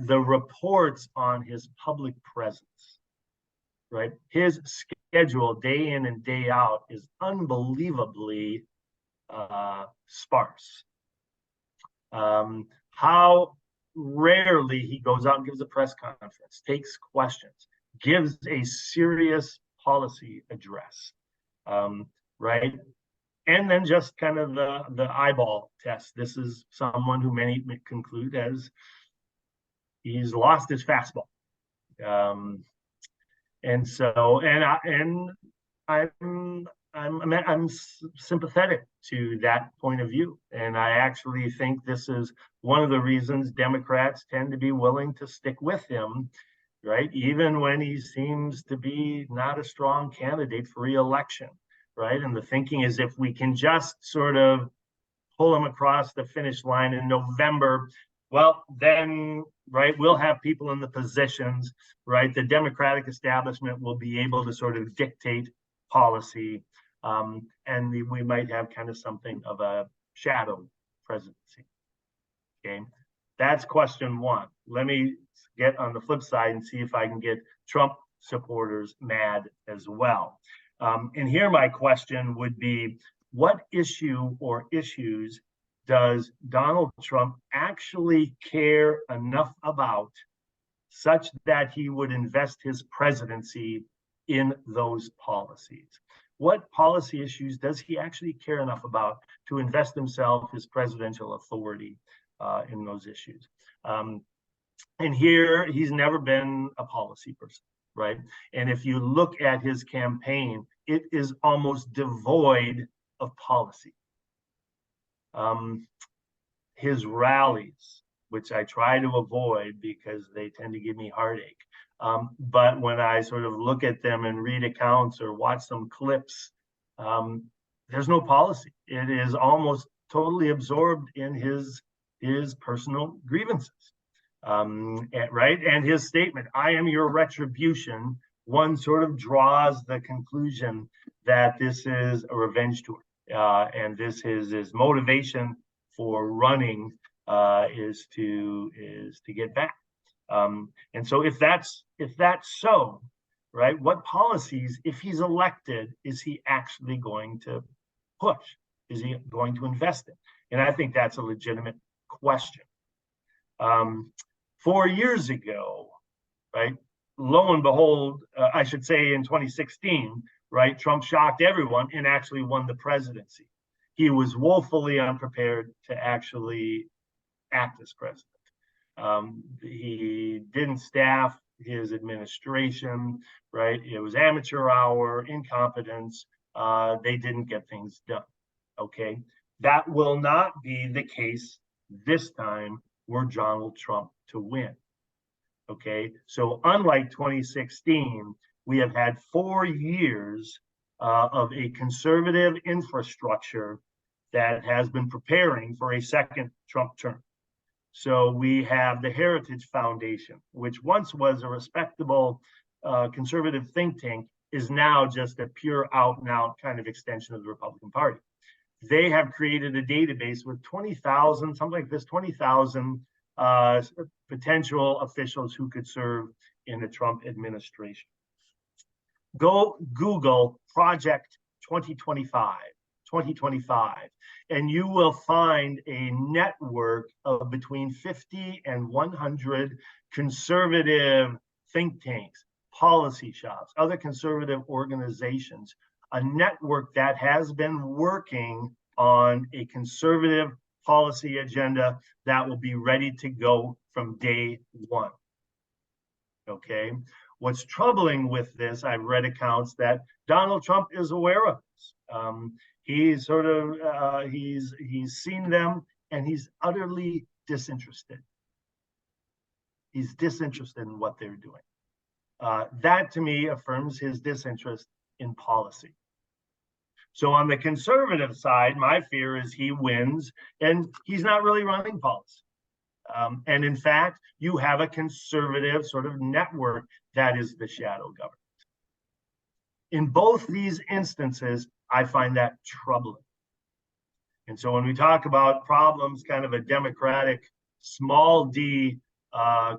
the reports on his public presence, right? His schedule day in and day out is unbelievably sparse. How rarely he goes out and gives a press conference, takes questions, gives a serious policy address, right? And then just kind of the eyeball test. This is someone who many conclude as he's lost his fastball. And so, I'm sympathetic to that point of view. And I actually think this is one of the reasons Democrats tend to be willing to stick with him, right? Even when he seems to be not a strong candidate for re-election, right? And the thinking is, if we can just sort of pull him across the finish line in November, well, then, right, we'll have people in the positions, right? The Democratic establishment will be able to sort of dictate policy. And we might have kind of something of a shadow presidency. Okay, that's question one. Let me get on the flip side and see if I can get Trump supporters mad as well. And here my question would be, what issue or issues does Donald Trump actually care enough about such that he would invest his presidency in those policies? What policy issues does he actually care enough about to invest himself, his presidential authority in those issues? And here, he's never been a policy person, right? And if you look at his campaign, it is almost devoid of policy. His rallies, which I try to avoid because they tend to give me heartache. But when I sort of look at them and read accounts or watch some clips, there's no policy. It is almost totally absorbed in his personal grievances, right? And his statement, "I am your retribution," one sort of draws the conclusion that this is a revenge tour, and this is his motivation for running is to get back. And so if that's so, right, what policies, if he's elected, is he actually going to push? Is he going to invest in? And I think that's a legitimate question. 4 years ago, right, lo and behold, I should say in 2016, right, Trump shocked everyone and actually won the presidency. He was woefully unprepared to actually act as president. He didn't staff his administration, right? It was amateur hour, incompetence. They didn't get things done. Okay. That will not be the case this time were Donald Trump to win. Okay. So unlike 2016, we have had 4 years of a conservative infrastructure that has been preparing for a second Trump term. So we have the Heritage Foundation, which once was a respectable conservative think tank, is now just a pure out and out kind of extension of the Republican Party. They have created a database with 20,000, something like this, 20,000 potential officials who could serve in the Trump administration. Go Google Project 2025, and you will find a network of between 50 and 100 conservative think tanks, policy shops, other conservative organizations, a network that has been working on a conservative policy agenda that will be ready to go from day one. Okay. What's troubling with this, I've read accounts that Donald Trump is aware of this. He's sort of, he's seen them and he's utterly disinterested. He's disinterested in what they're doing. That to me affirms his disinterest in policy. So on the conservative side, my fear is he wins and he's not really running policy. And in fact, you have a conservative sort of network that is the shadow government. In both these instances, I find that troubling. And so when we talk about problems, kind of a democratic small d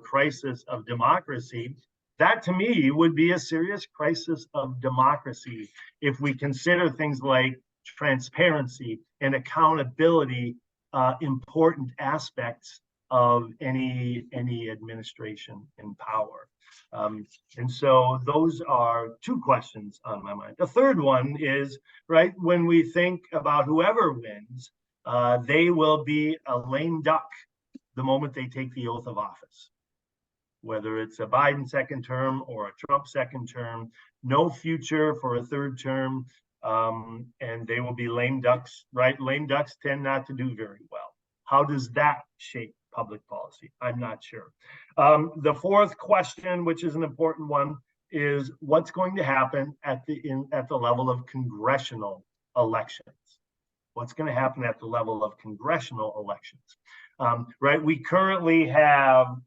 crisis of democracy, that to me would be a serious crisis of democracy if we consider things like transparency and accountability important aspects of any administration in power. And so those are two questions on my mind. The third one is, right, when we think about whoever wins, they will be a lame duck the moment they take the oath of office. Whether it's a Biden second term or a Trump second term, no future for a third term, and they will be lame ducks, right? Lame ducks tend not to do very well. How does that shape public policy? I'm not sure. The fourth question, which is an important one, is what's going to happen at the level of congressional elections? What's going to happen at the level of congressional elections? Right, we currently have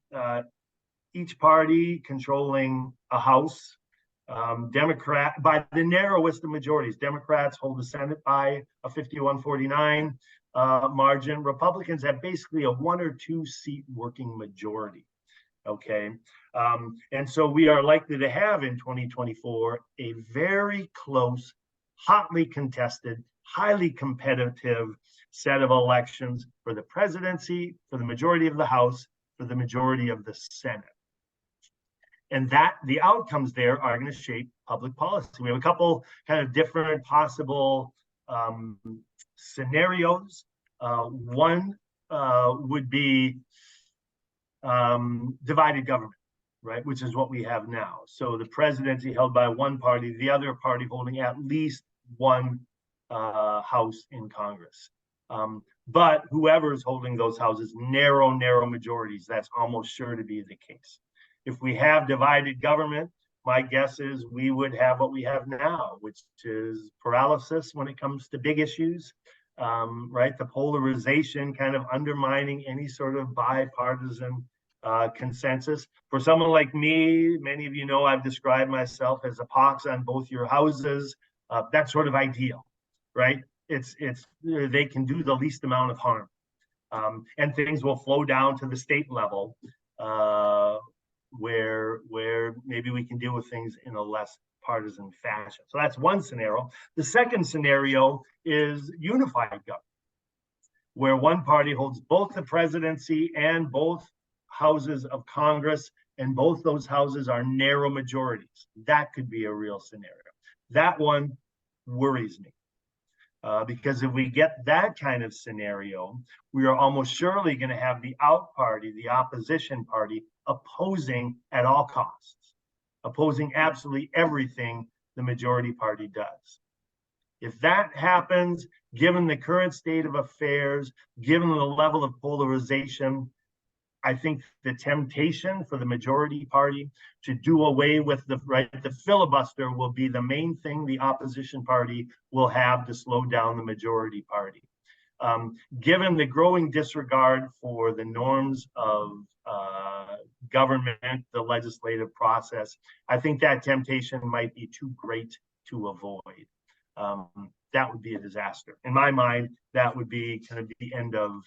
each party controlling a House. Democrat by the narrowest of majorities. Democrats hold the Senate by a 51-49 margin. Republicans have basically a 1 or 2 seat working majority. Okay, and so we are likely to have in 2024 a very close, hotly contested, highly competitive set of elections for the presidency, for the majority of the House, for the majority of the Senate. And that the outcomes there are going to shape public policy. We have a couple kind of different possible scenarios. One would be divided government, right? Which is what we have now. So the presidency held by one party, the other party holding at least one house in Congress. But whoever is holding those houses, narrow majorities, that's almost sure to be the case. If we have divided government, my guess is we would have what we have now, which is paralysis when it comes to big issues, right? The polarization kind of undermining any sort of bipartisan consensus. For someone like me, many of you know I've described myself as a pox on both your houses. That's sort of ideal, right? It's they can do the least amount of harm, and things will flow down to the state level, where maybe we can deal with things in a less partisan fashion. So that's one scenario. The second scenario is unified government, where one party holds both the presidency and both houses of Congress, and both those houses are narrow majorities. That could be a real scenario. That one worries me. Because if we get that kind of scenario, we are almost surely going to have the out party, the opposition party, opposing at all costs, opposing absolutely everything the majority party does. If that happens, given the current state of affairs, given the level of polarization, I think the temptation for the majority party to do away with the filibuster will be the main thing the opposition party will have to slow down the majority party. Given the growing disregard for the norms of government, the legislative process, I think that temptation might be too great to avoid. That would be a disaster. In my mind, that would be kind of the end of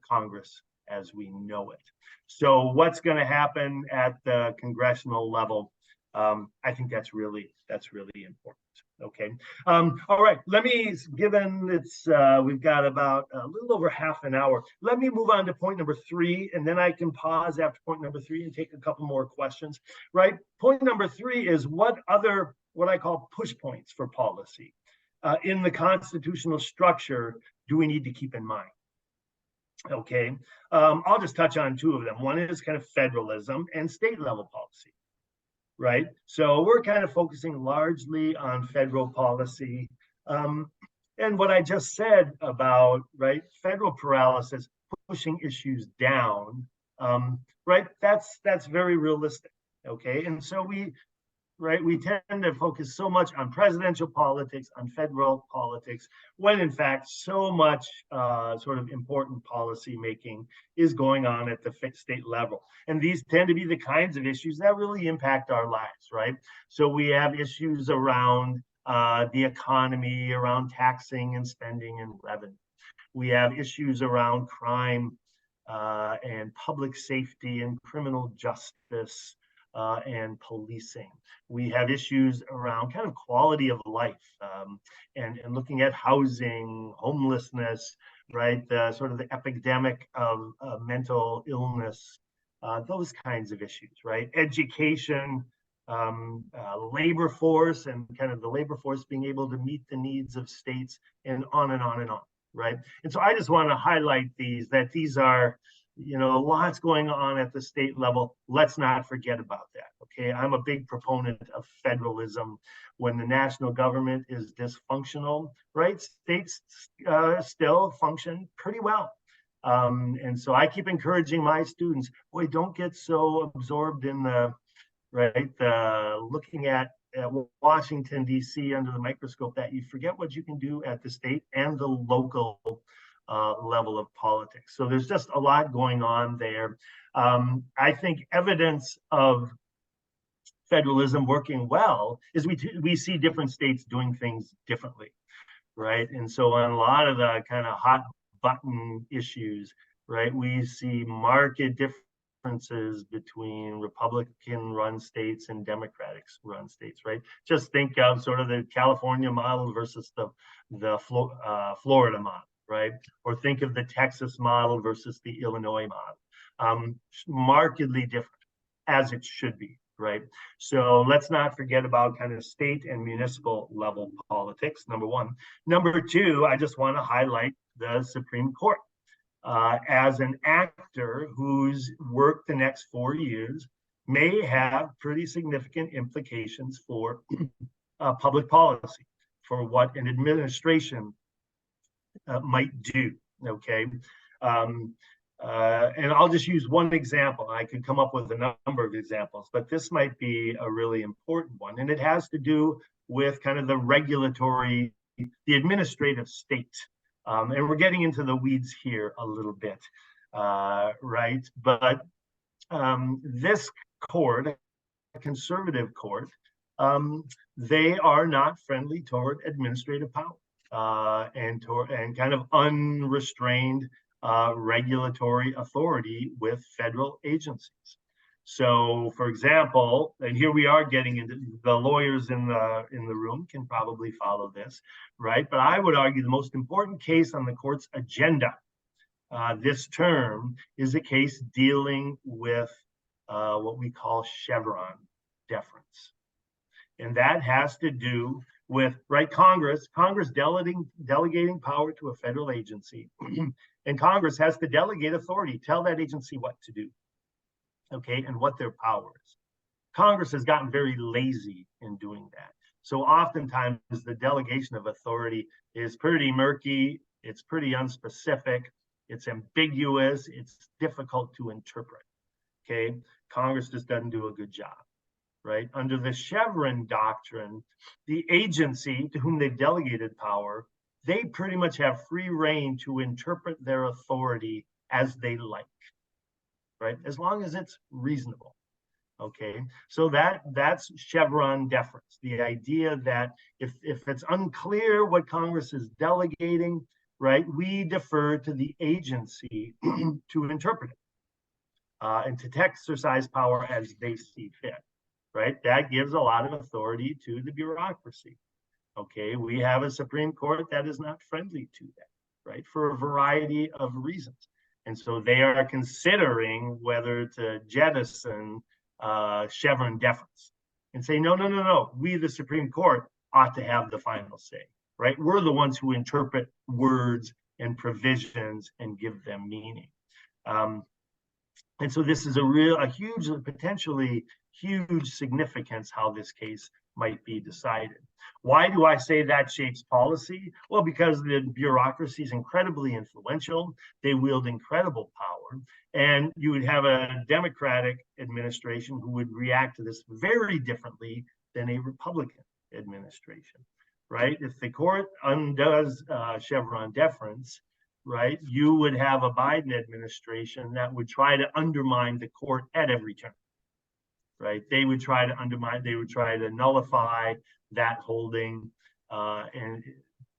Congress as we know it. So what's going to happen at the congressional level? I think that's really important. Okay. All right. Let me, given it's we've got about a little over half an hour, let me move on to point number 3, and then I can pause after point number 3 and take a couple more questions. Right. Point number 3 is what I call push points for policy in the constitutional structure do we need to keep in mind? Okay, I'll just touch on 2 of them. One is kind of federalism and state level policy, right? So we're kind of focusing largely on federal policy. And what I just said about, right, federal paralysis, pushing issues down, right, that's very realistic, okay? And so we tend to focus so much on presidential politics, on federal politics, when in fact so much sort of important policy making is going on at the state level. And these tend to be the kinds of issues that really impact our lives, right? So we have issues around the economy, around taxing and spending and revenue. We have issues around crime and public safety and criminal justice, and policing. We have issues around kind of quality of life, and looking at housing, homelessness, right? Sort of the epidemic of mental illness, those kinds of issues, right? Education, labor force, and kind of the labor force being able to meet the needs of states, and on and on and on, right? And so I just want to highlight these are, lots going on at the state level. Let's not forget about that, okay? I'm a big proponent of federalism. When the national government is dysfunctional, right, states still function pretty well. And so I keep encouraging my students, boy, don't get so absorbed in looking at Washington, D.C. under the microscope that you forget what you can do at the state and the local level of politics. So there's just a lot going on there. I think evidence of federalism working well is we see different states doing things differently, right? And so on a lot of the kind of hot button issues, right, we see marked differences between Republican-run states and Democratic-run states, right? Just think of sort of the California model versus the Florida model, right? Or think of the Texas model versus the Illinois model. Markedly different, as it should be, right? So let's not forget about kind of state and municipal level politics, number 1. Number 2, I just want to highlight the Supreme Court as an actor whose work the next 4 years may have pretty significant implications for public policy, for what an administration might do, okay? And I'll just use one example. I could come up with a number of examples, but this might be a really important one. And it has to do with kind of the administrative state. And we're getting into the weeds here a little bit, right? But this court, a conservative court, they are not friendly toward administrative power and kind of unrestrained regulatory authority with federal agencies. So, for example, and here we are getting into the lawyers in the room can probably follow this, right? But I would argue the most important case on the court's agenda this term is a case dealing with what we call Chevron deference. And that has to do with, right, Congress delegating power to a federal agency. And Congress has to delegate authority, tell that agency what to do, okay, and what their power is. Congress has gotten very lazy in doing that. So oftentimes the delegation of authority is pretty murky, it's pretty unspecific, it's ambiguous, it's difficult to interpret, okay? Congress just doesn't do a good job, right? Under the Chevron doctrine, the agency to whom they've delegated power, they pretty much have free rein to interpret their authority as they like, right? As long as it's reasonable, okay? So that's Chevron deference, the idea that if it's unclear what Congress is delegating, right, we defer to the agency to interpret it and to exercise power as they see fit, right? That gives a lot of authority to the bureaucracy. Okay, we have a Supreme Court that is not friendly to that, right, for a variety of reasons. And so they are considering whether to jettison Chevron deference and say, no, we, the Supreme Court, ought to have the final say, right? We're the ones who interpret words and provisions and give them meaning. And so this is a huge, potentially huge significance how this case might be decided. Why do I say that shapes policy? Well, because the bureaucracy is incredibly influential. They wield incredible power. And you would have a Democratic administration who would react to this very differently than a Republican administration, right? If the court undoes Chevron deference, right, you would have a Biden administration that would try to undermine the court at every turn, right? They would try to undermine, they would try to nullify that holding and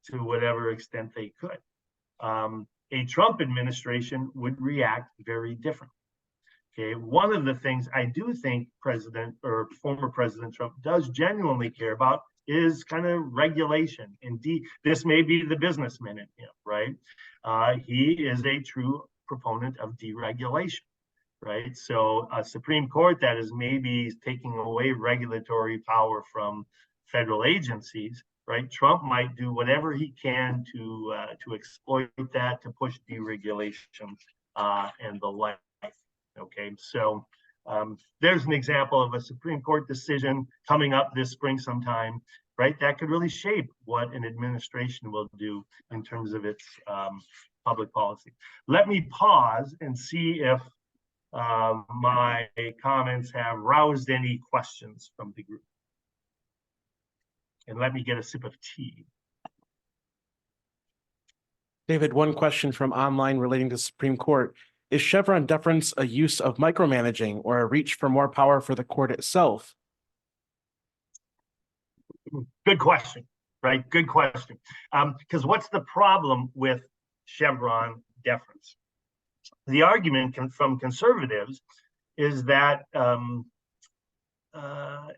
to whatever extent they could. A Trump administration would react very differently. Okay, one of the things I do think President or former President Trump does genuinely care about is kind of regulation. Indeed, this may be the businessman in him, right? He is a true proponent of deregulation, right? So a Supreme Court that is maybe taking away regulatory power from federal agencies, right? Trump might do whatever he can to exploit that, to push deregulation and the like. Okay, so there's an example of a Supreme Court decision coming up this spring sometime, right? That could really shape what an administration will do in terms of its public policy. Let me pause and see if my comments have roused any questions from the group. And let me get a sip of tea. David, one question from online relating to Supreme Court. Is Chevron deference a use of micromanaging or a reach for more power for the court itself? Good question, right? Good question. Because what's the problem with Chevron deference? The argument from conservatives is that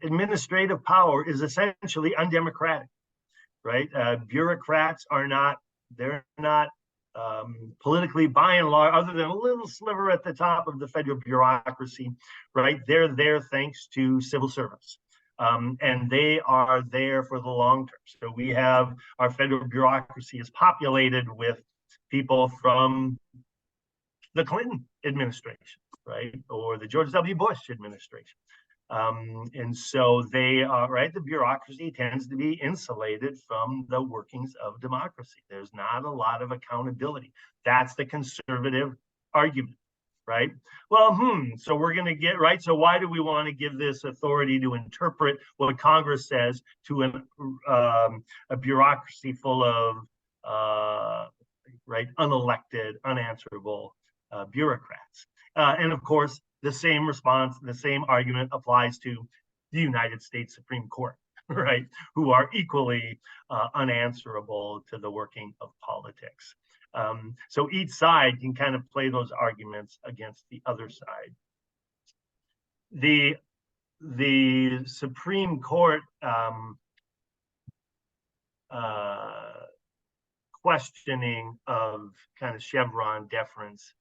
administrative power is essentially undemocratic, right? Bureaucrats are not, they're not politically, by and large, other than a little sliver at the top of the federal bureaucracy, right? They're there thanks to civil servants. And they are there for the long term. So we have our federal bureaucracy is populated with people from the Clinton administration, right? Or the George W. Bush administration. And so they are, right, the bureaucracy tends to be insulated from the workings of democracy. There's not a lot of accountability. That's the conservative argument, right? Well, so we're going to get, right, so why do we want to give this authority to interpret what Congress says to a bureaucracy full of, right, unelected, unanswerable bureaucrats? And of course, the same response, the same argument applies to the United States Supreme Court, right? Who are equally unanswerable to the working of politics. So each side can kind of play those arguments against the other side. The Supreme Court questioning of kind of Chevron deference.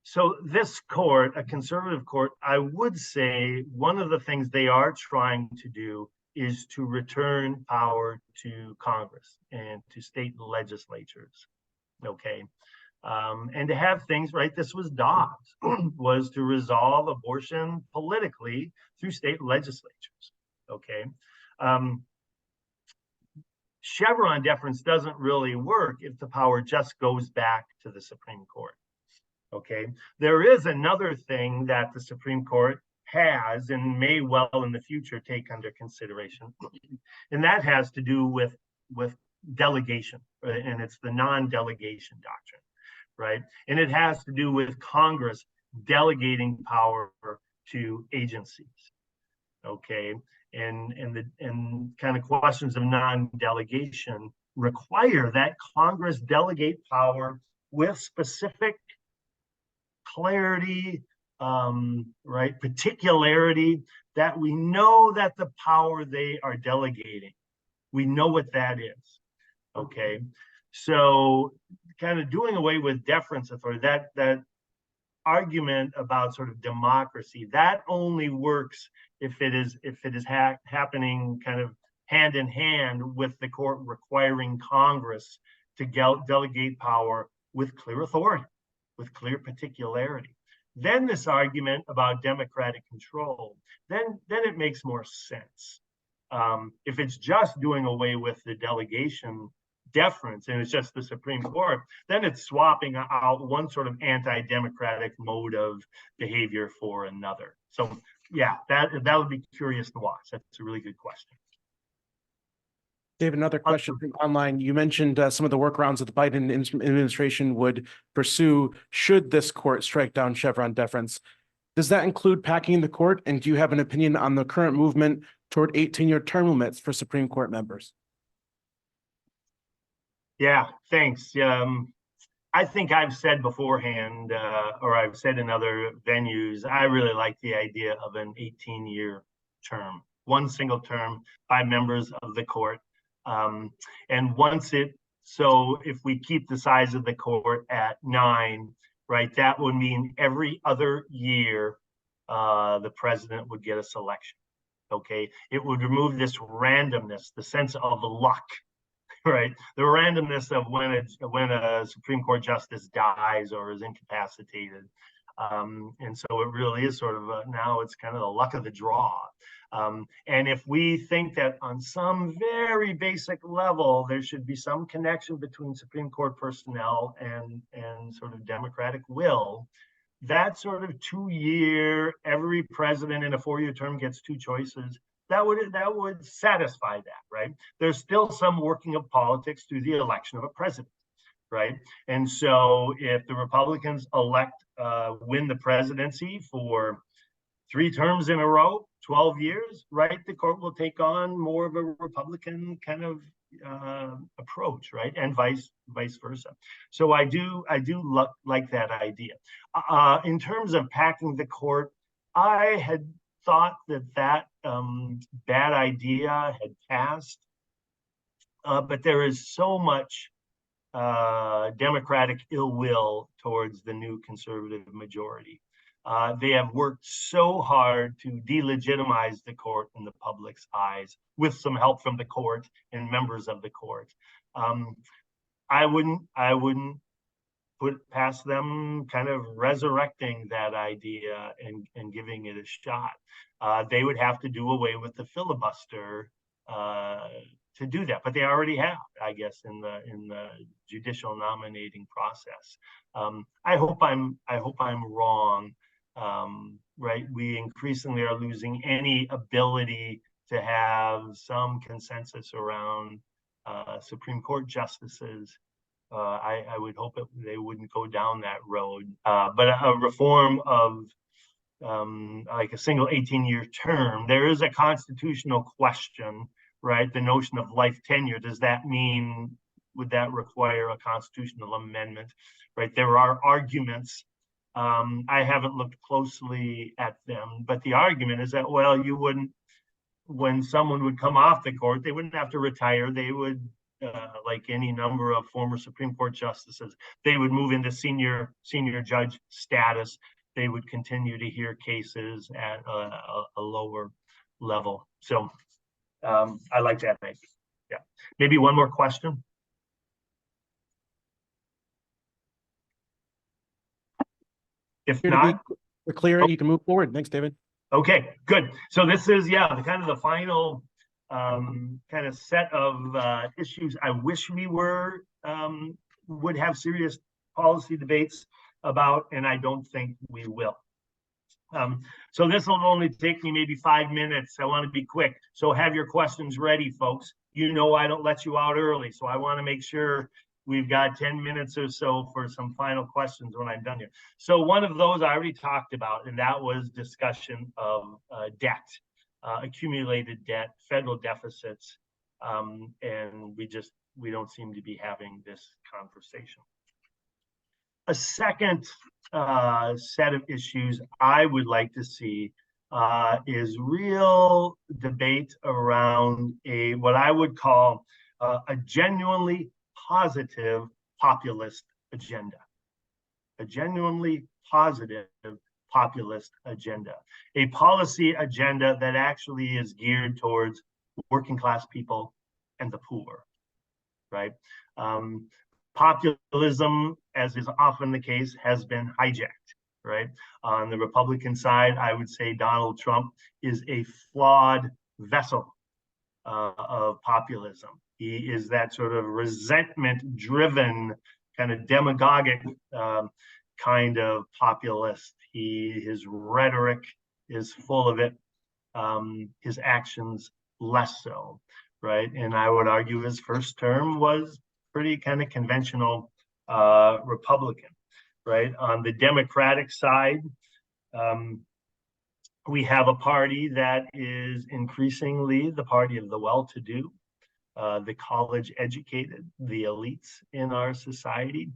So this court, a conservative court, I would say one of the things they are trying to do is to return power to Congress and to state legislatures, okay? And to have things, right, this was Dobbs, was to resolve abortion politically through state legislatures, okay? Chevron deference doesn't really work if the power just goes back to the Supreme Court, okay? There is another thing that the Supreme Court has and may well in the future take under consideration, and that has to do with delegation, right? And it's the non-delegation doctrine, right? And it has to do with Congress delegating power to agencies, okay? And kind of questions of non-delegation require that Congress delegate power with specific clarity, right, particularity, that we know that the power they are delegating, we know what that is, okay? So kind of doing away with deference authority, that argument about sort of democracy, that only works if it is happening kind of hand in hand with the court requiring Congress to delegate power with clear authority, with clear particularity. Then this argument about democratic control, then it makes more sense. If it's just doing away with the delegation deference and it's just the Supreme Court, then it's swapping out one sort of anti-democratic mode of behavior for another. So yeah, that would be curious to watch. That's a really good question. David, another question from online. You mentioned some of the workarounds that the Biden administration would pursue should this court strike down Chevron deference. Does that include packing the court? And do you have an opinion on the current movement toward 18-year term limits for Supreme Court members? Yeah, thanks. I think I've said beforehand, or I've said in other venues, I really like the idea of an 18-year term, one single term by members of the court. And so if we keep the size of the court at 9, right, that would mean every other year, the president would get a selection, okay? It would remove this randomness, the sense of luck, right? The randomness of when a Supreme Court justice dies or is incapacitated. And so it really is sort of now it's kind of the luck of the draw. And if we think that on some very basic level, there should be some connection between Supreme Court personnel and sort of democratic will, that sort of 2-year, every president in a 4-year term gets 2 choices, that would satisfy that, right? There's still some working of politics through the election of a president, right? And so if the Republicans win the presidency for 3 terms in a row, 12 years, right? The court will take on more of a Republican kind of approach, right? And vice versa. So I do like that idea. In terms of packing the court, I had thought that bad idea had passed, but there is so much democratic ill will towards the new conservative majority. They have worked so hard to delegitimize the court in the public's eyes with some help from the court and members of the court. I wouldn't put past them kind of resurrecting that idea and giving it a shot. They would have to do away with the filibuster to do that, but they already have, I guess, in the judicial nominating process. I hope I'm wrong. Right, we increasingly are losing any ability to have some consensus around Supreme Court justices. I would hope they wouldn't go down that road. But a reform of like a single 18-year term, there is a constitutional question, right? The notion of life tenure, does that mean, would that require a constitutional amendment, right? There are arguments. I haven't looked closely at them, but the argument is that, well, you wouldn't, when someone would come off the court, they wouldn't have to retire. They would, like any number of former Supreme Court justices, they would move into senior judge status. They would continue to hear cases at a lower level. So I like that. Yeah. Maybe one more question. If not, we're clear. You can move forward. Thanks, David. Okay, good. So this is, yeah, the kind of the final kind of set of issues I wish we were would have serious policy debates about, and I don't think we will. So this will only take me maybe 5 minutes. I want to be quick. So have your questions ready, folks. You know I don't let you out early, so I want to make sure we've got 10 minutes or so for some final questions when I'm done here. So one of those I already talked about, and that was discussion of debt, accumulated debt, federal deficits, and we don't seem to be having this conversation. A second set of issues I would like to see is real debate around what I would call a genuinely positive populist agenda. A genuinely positive populist agenda. A policy agenda that actually is geared towards working class people and the poor, right? Populism, as is often the case, has been hijacked, right? On the Republican side, I would say Donald Trump is a flawed vessel of populism. He is that sort of resentment-driven, kind of demagogic kind of populist. His rhetoric is full of it. His actions less so, right? And I would argue his first term was pretty kind of conventional Republican, right? On the Democratic side, we have a party that is increasingly the party of the well-to-do, the college-educated, the elites in our society.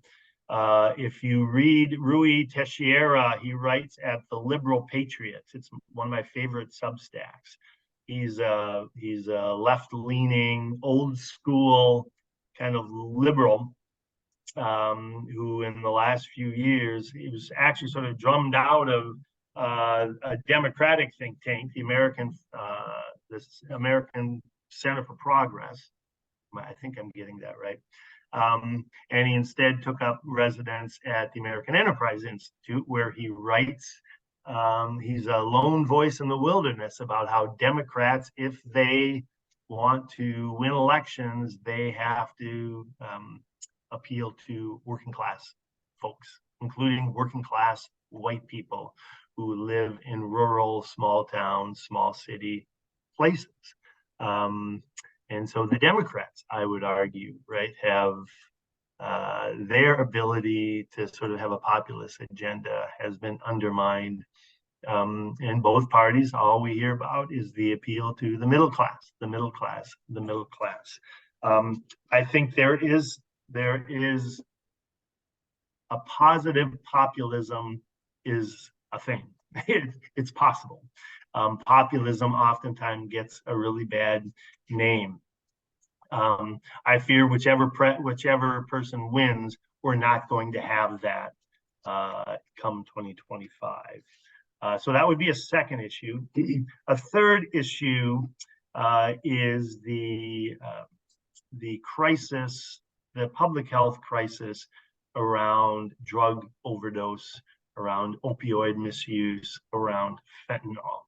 If you read Rui Teixeira, he writes at the Liberal Patriots. It's one of my favorite Substacks. He's a left-leaning, old-school kind of liberal who in the last few years, he was actually sort of drummed out of a Democratic think tank, the American Center for Progress. I think I'm getting that right. And he instead took up residence at the American Enterprise Institute, where he writes, he's a lone voice in the wilderness about how Democrats, if they want to win elections, they have to appeal to working class folks, including working class white people who live in rural, small towns, small city places. And so the Democrats, I would argue, right, have their ability to sort of have a populist agenda has been undermined. In both parties, all we hear about is the appeal to the middle class, the middle class, the middle class. I think there is a positive populism is a thing. It's possible. Populism oftentimes gets a really bad name. I fear whichever person wins, we're not going to have that come 2025. So that would be a second issue. A third issue is the crisis, the public health crisis around drug overdose, around opioid misuse, around fentanyl.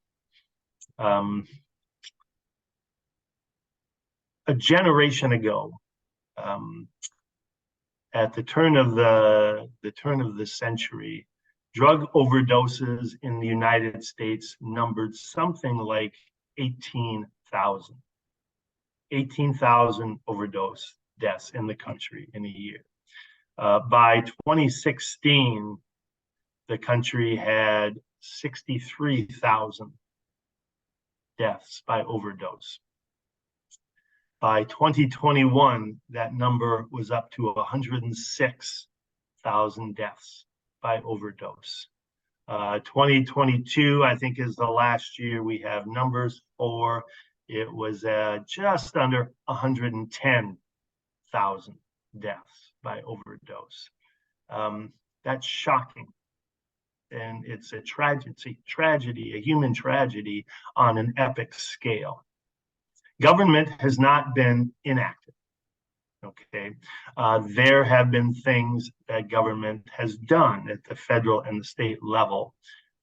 A generation ago, at the turn of the century, drug overdoses in the United States numbered something like 18,000. 18,000 overdose deaths in the country in a year. By 2016, the country had 63,000 deaths by overdose. By 2021, that number was up to 106,000 deaths by overdose. 2022, I think, is the last year we have numbers for. It was just under 110,000 deaths by overdose. That's shocking. And it's a tragedy, a human tragedy on an epic scale. Government has not been inactive. Okay, there have been things that government has done at the federal and the state level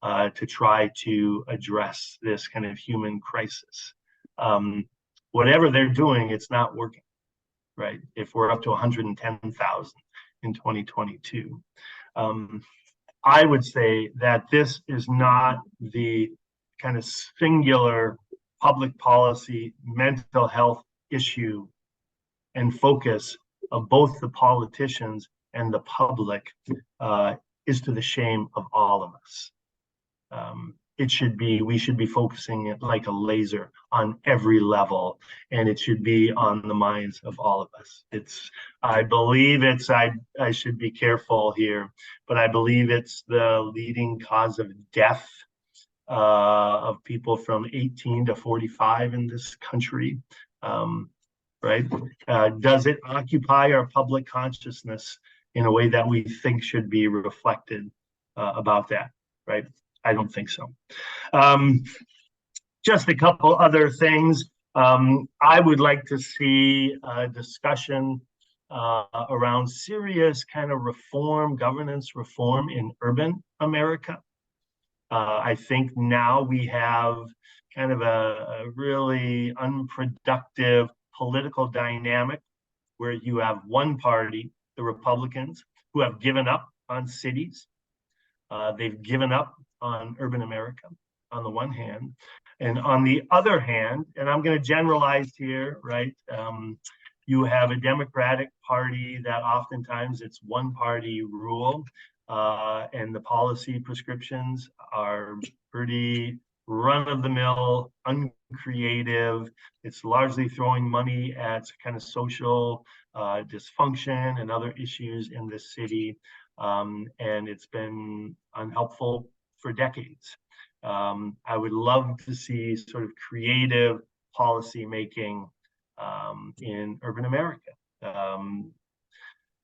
to try to address this kind of human crisis. Whatever they're doing, it's not working, right? If we're up to 110,000 in 2022. I would say that this is not the kind of singular public policy mental health issue and focus of both the politicians and the public is to the shame of all of us. We should be focusing it like a laser on every level, and it should be on the minds of all of us. I should be careful here, but I believe it's the leading cause of death of people from 18 to 45 in this country. Right? Does it occupy our public consciousness in a way that we think should be reflected about that? Right? I don't think so. Just a couple other things. I would like to see a discussion around serious kind of reform, governance reform in urban America. I think now we have kind of a really unproductive political dynamic where you have one party, the Republicans, who have given up on cities. They've given up on urban America on the one hand. And on the other hand, and I'm going to generalize here, right? You have a Democratic Party that oftentimes it's one party rule, and the policy prescriptions are pretty run-of-the-mill, uncreative. It's largely throwing money at kind of social dysfunction and other issues in this city, and it's been unhelpful for decades. I would love to see sort of creative policy making in urban America.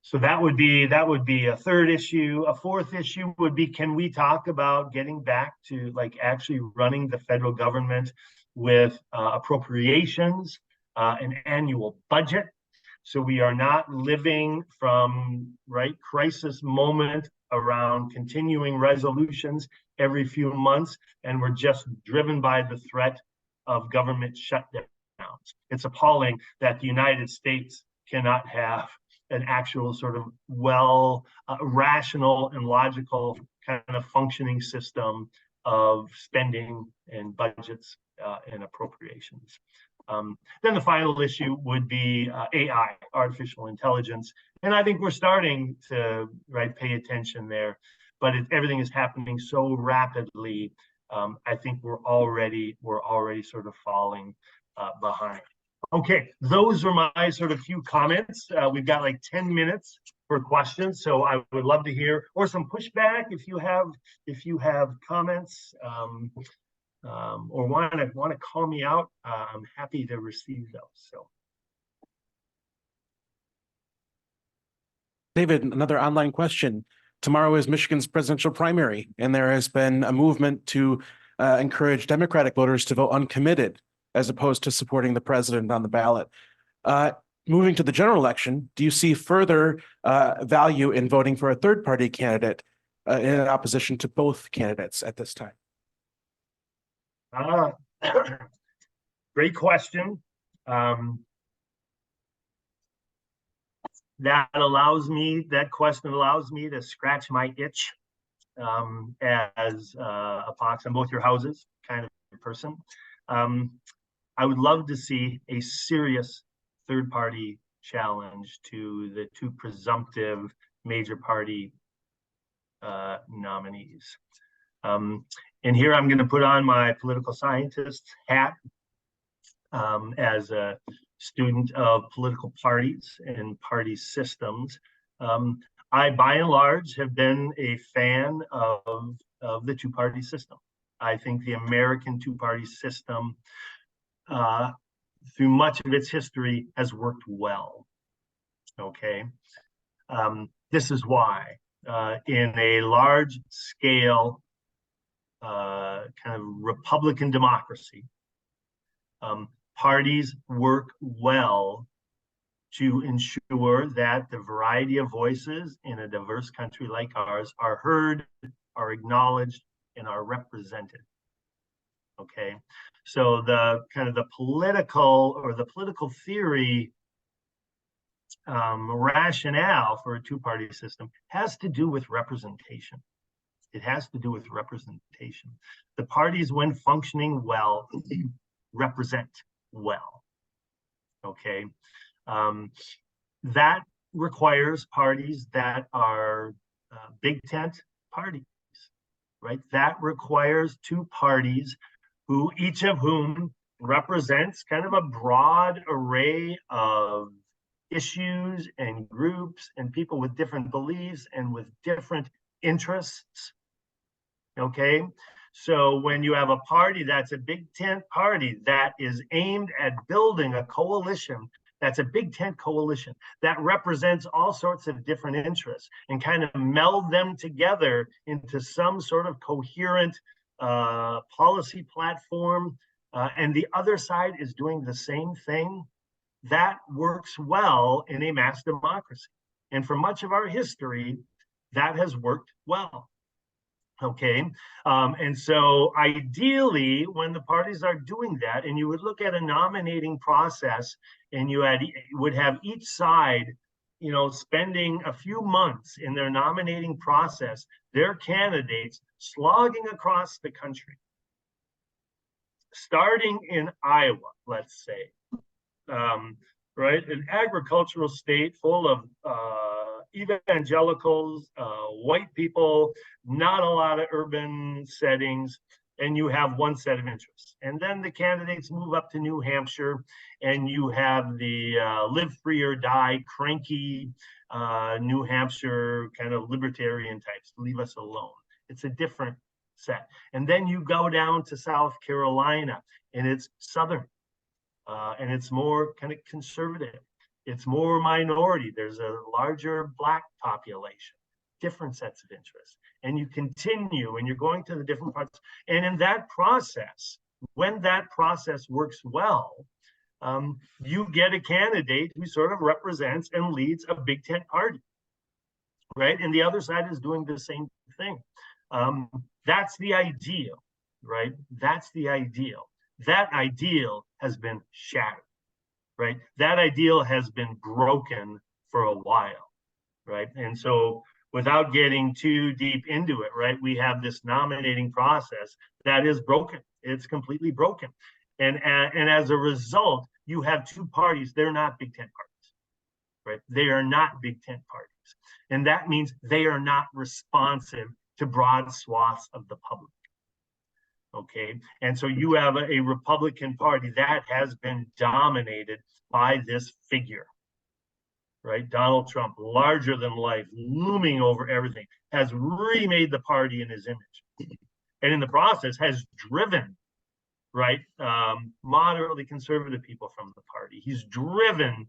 So that would be a third issue. A fourth issue would be, can we talk about getting back to like actually running the federal government with appropriations, an annual budget, so we are not living from crisis moment around continuing resolutions every few months, and we're just driven by the threat of government shutdowns. It's appalling that the United States cannot have an actual sort of rational and logical kind of functioning system of spending and budgets and appropriations. Then the final issue would be AI, artificial intelligence. And I think we're starting to pay attention there, but everything is happening so rapidly. I think we're already sort of falling behind. Okay, those are my sort of few comments. We've got like 10 minutes for questions, so I would love to hear, or some pushback if you have comments, or want to call me out. I'm happy to receive those. So, David, another online question. Tomorrow is Michigan's presidential primary, and there has been a movement to encourage Democratic voters to vote uncommitted as opposed to supporting the president on the ballot. Moving to the general election, do you see further value in voting for a third-party candidate in opposition to both candidates at this time? Great question. That question allows me to scratch my itch as a fox on both your houses kind of person. I would love to see a serious third-party challenge to the two presumptive major party nominees. And here I'm going to put on my political scientist hat as a student of political parties and party systems. I, by and large, have been a fan of the two-party system. I think the American two-party system, through much of its history, has worked well. Okay, this is why. In a large-scale kind of Republican democracy, parties work well to ensure that the variety of voices in a diverse country like ours are heard, are acknowledged, and are represented. Okay, so the kind of the political theory rationale for a two-party system has to do with representation. It has to do with representation. The parties, when functioning well, represent well. Okay, that requires parties that are big tent parties, right? That requires two parties who each of whom represents kind of a broad array of issues and groups and people with different beliefs and with different interests. Okay, so when you have a party that's a big tent party that is aimed at building a coalition, that's a big tent coalition that represents all sorts of different interests and kind of meld them together into some sort of coherent policy platform, and the other side is doing the same thing, that works well in a mass democracy. And for much of our history, that has worked well. Okay, and so ideally, when the parties are doing that, and you would look at a nominating process, and you would have each side, you know, spending a few months in their nominating process, their candidates slogging across the country, starting in Iowa, let's say, right, an agricultural state full of evangelicals, white people, not a lot of urban settings, and you have one set of interests. And then the candidates move up to New Hampshire, and you have the live free or die, cranky New Hampshire kind of libertarian types, leave us alone. It's a different set. And then you go down to South Carolina, and it's Southern, and it's more kind of conservative. It's more minority. There's a larger Black population, different sets of interests. And you continue and you're going to the different parts. And in that process, when that process works well, you get a candidate who sort of represents and leads a big tent party, right? And the other side is doing the same thing. That's the ideal, right? That's the ideal. That ideal has been shattered. Right? That ideal has been broken for a while, right? And so without getting too deep into it, right, we have this nominating process that is broken. It's completely broken. And as a result, you have two parties. They're not big tent parties, right? They are not big tent parties. And that means they are not responsive to broad swaths of the public. Okay, and so you have a Republican Party that has been dominated by this figure, right? Donald Trump, larger than life, looming over everything, has remade the party in his image, and in the process has driven, right, moderately conservative people from the party. He's driven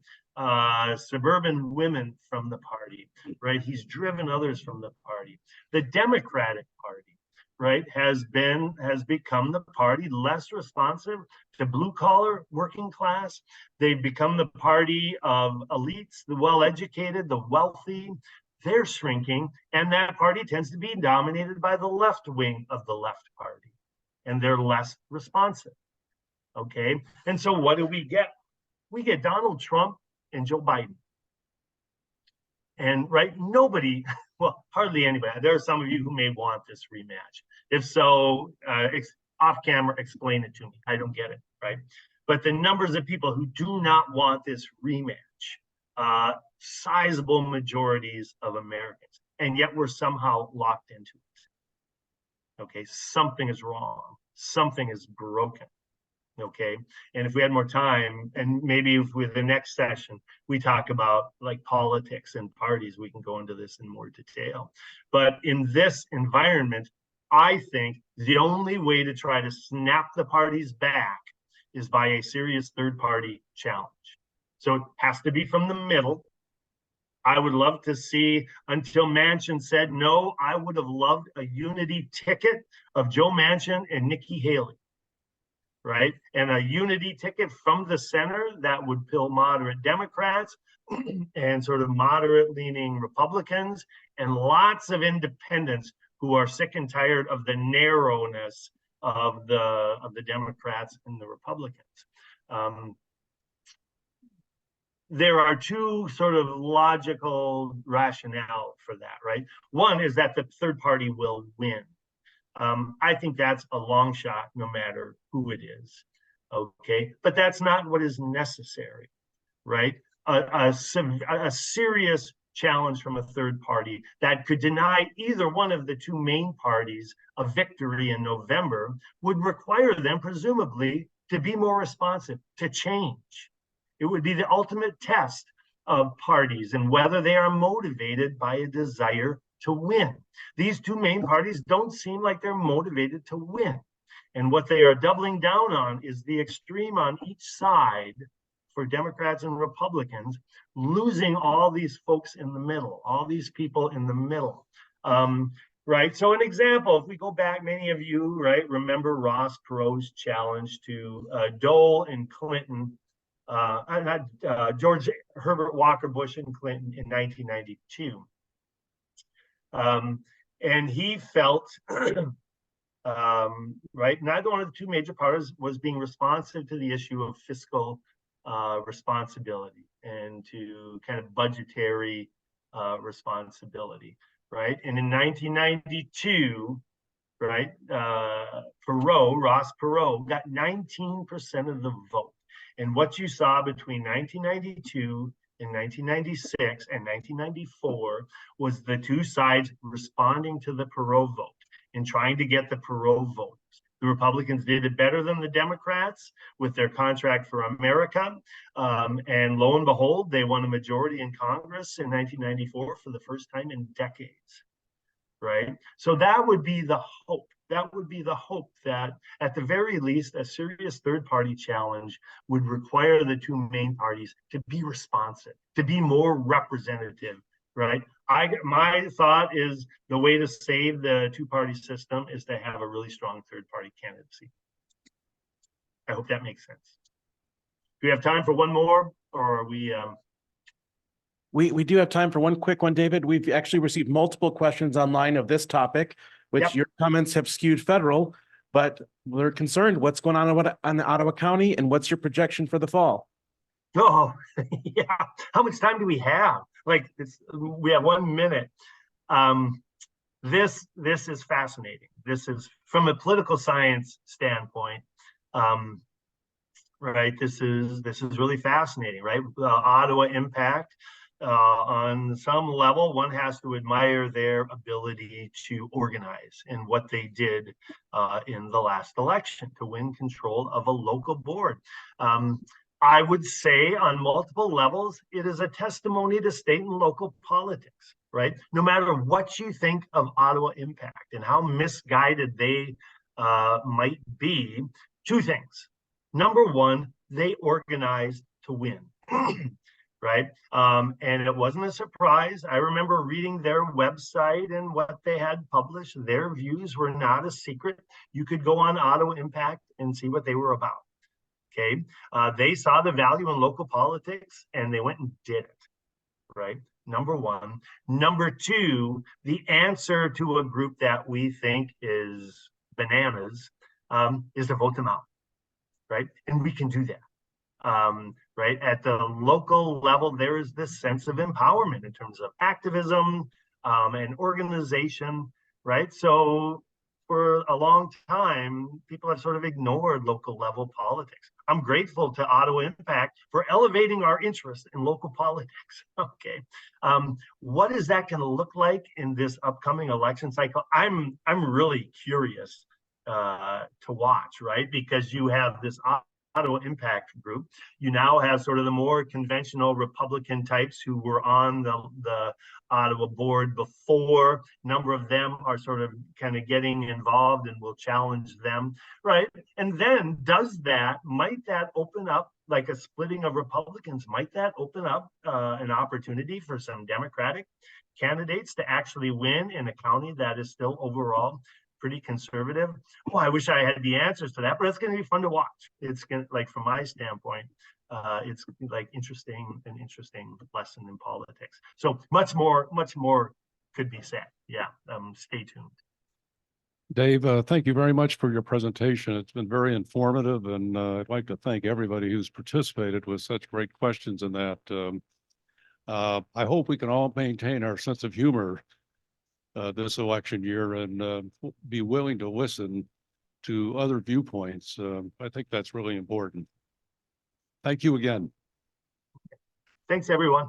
suburban women from the party, right? He's driven others from the party. The Democratic Party, right, has become the party less responsive to blue-collar working class. They've become the party of elites, the well-educated, the wealthy. They're shrinking, and that party tends to be dominated by the left wing of the left party, and they're less responsive. Okay, and so what do we get? We get Donald Trump and Joe Biden. And right, nobody, well, hardly anybody. There are some of you who may want this rematch. If so, off camera, explain it to me. I don't get it, right? But the numbers of people who do not want this rematch sizable majorities of Americans, and yet we're somehow locked into it. Okay, something is wrong. Something is broken. Okay, and if we had more time, and maybe if with the next session we talk about like politics and parties, we can go into this in more detail. But in this environment, I think the only way to try to snap the parties back is by a serious third-party challenge. So it has to be from the middle. I would love to see, until Manchin said no, I would have loved a unity ticket of Joe Manchin and Nikki Haley, right? And a unity ticket from the center that would pull moderate Democrats and sort of moderate-leaning Republicans and lots of independents who are sick and tired of the narrowness of the Democrats and the Republicans. There are two sort of logical rationale for that, right? One is that the third party will win. I think that's a long shot, no matter who it is, okay? But that's not what is necessary, right? A serious challenge from a third party that could deny either one of the two main parties a victory in November would require them, presumably, to be more responsive, to change. It would be the ultimate test of parties and whether they are motivated by a desire to win. These two main parties don't seem like they're motivated to win. And what they are doubling down on is the extreme on each side for Democrats and Republicans, losing all these folks in the middle, all these people in the middle. Right. So an example, if we go back, many of you, right, remember Ross Perot's challenge to Dole and Clinton, George Herbert Walker Bush and Clinton in 1992. And he felt, right, neither one of the two major parties was being responsive to the issue of fiscal responsibility and to kind of budgetary responsibility, right? And in 1992, right, Ross Perot got 19% of the vote. And what you saw between 1992 and 1996 and 1994 was the two sides responding to the Perot vote and trying to get the Perot voters. The Republicans did it better than the Democrats with their Contract for America. And lo and behold, they won a majority in Congress in 1994 for the first time in decades, right? So that would be the hope. That would be the hope that at the very least, a serious third-party challenge would require the two main parties to be responsive, to be more representative, right? My thought is the way to save the two-party system is to have a really strong third-party candidacy. I hope that makes sense. Do we have time for one more, or are we? We do have time for one quick one, David. We've actually received multiple questions online of this topic, which Yep. your comments have skewed federal, but we're concerned what's going on in Ottawa County and what's your projection for the fall? Oh, yeah. How much time do we have? Like, we have 1 minute. This is fascinating. This is from a political science standpoint, right? This is really fascinating, right? Ottawa impact. On some level, one has to admire their ability to organize and what they did in the last election to win control of a local board. I would say on multiple levels, it is a testimony to state and local politics, right? No matter what you think of Ottawa impact and how misguided they might be, two things. Number one, they organized to win. Right? And it wasn't a surprise. I remember reading their website and what they had published. Their views were not a secret. You could go on Ottawa Impact and see what they were about. Okay. They saw the value in local politics and they went and did it. Right? Number one. Number two, the answer to a group that we think is bananas is to vote them out. Right? And we can do that. Right, at the local level, there is this sense of empowerment in terms of activism and organization, right? So for a long time, people have sort of ignored local level politics. I'm grateful to Ottawa Impact for elevating our interest in local politics. Okay. What is that going to look like in this upcoming election cycle? I'm really curious to watch, right? Because you have this Ottawa Impact group. You now have sort of the more conventional Republican types who were on the Ottawa board before. A number of them are sort of kind of getting involved and will challenge them, right? And then might that open up, like a splitting of Republicans, might that open up an opportunity for some Democratic candidates to actually win in a county that is still overall pretty conservative? Oh, I wish I had the answers to that, but it's going to be fun to watch. It's going to, like, from my standpoint, it's like an interesting lesson in politics. So much more could be said. Yeah, stay tuned. Dave, thank you very much for your presentation. It's been very informative, and I'd like to thank everybody who's participated with such great questions in that. I hope we can all maintain our sense of humor this election year and be willing to listen to other viewpoints. I think that's really important. Thank you again. Thanks, everyone.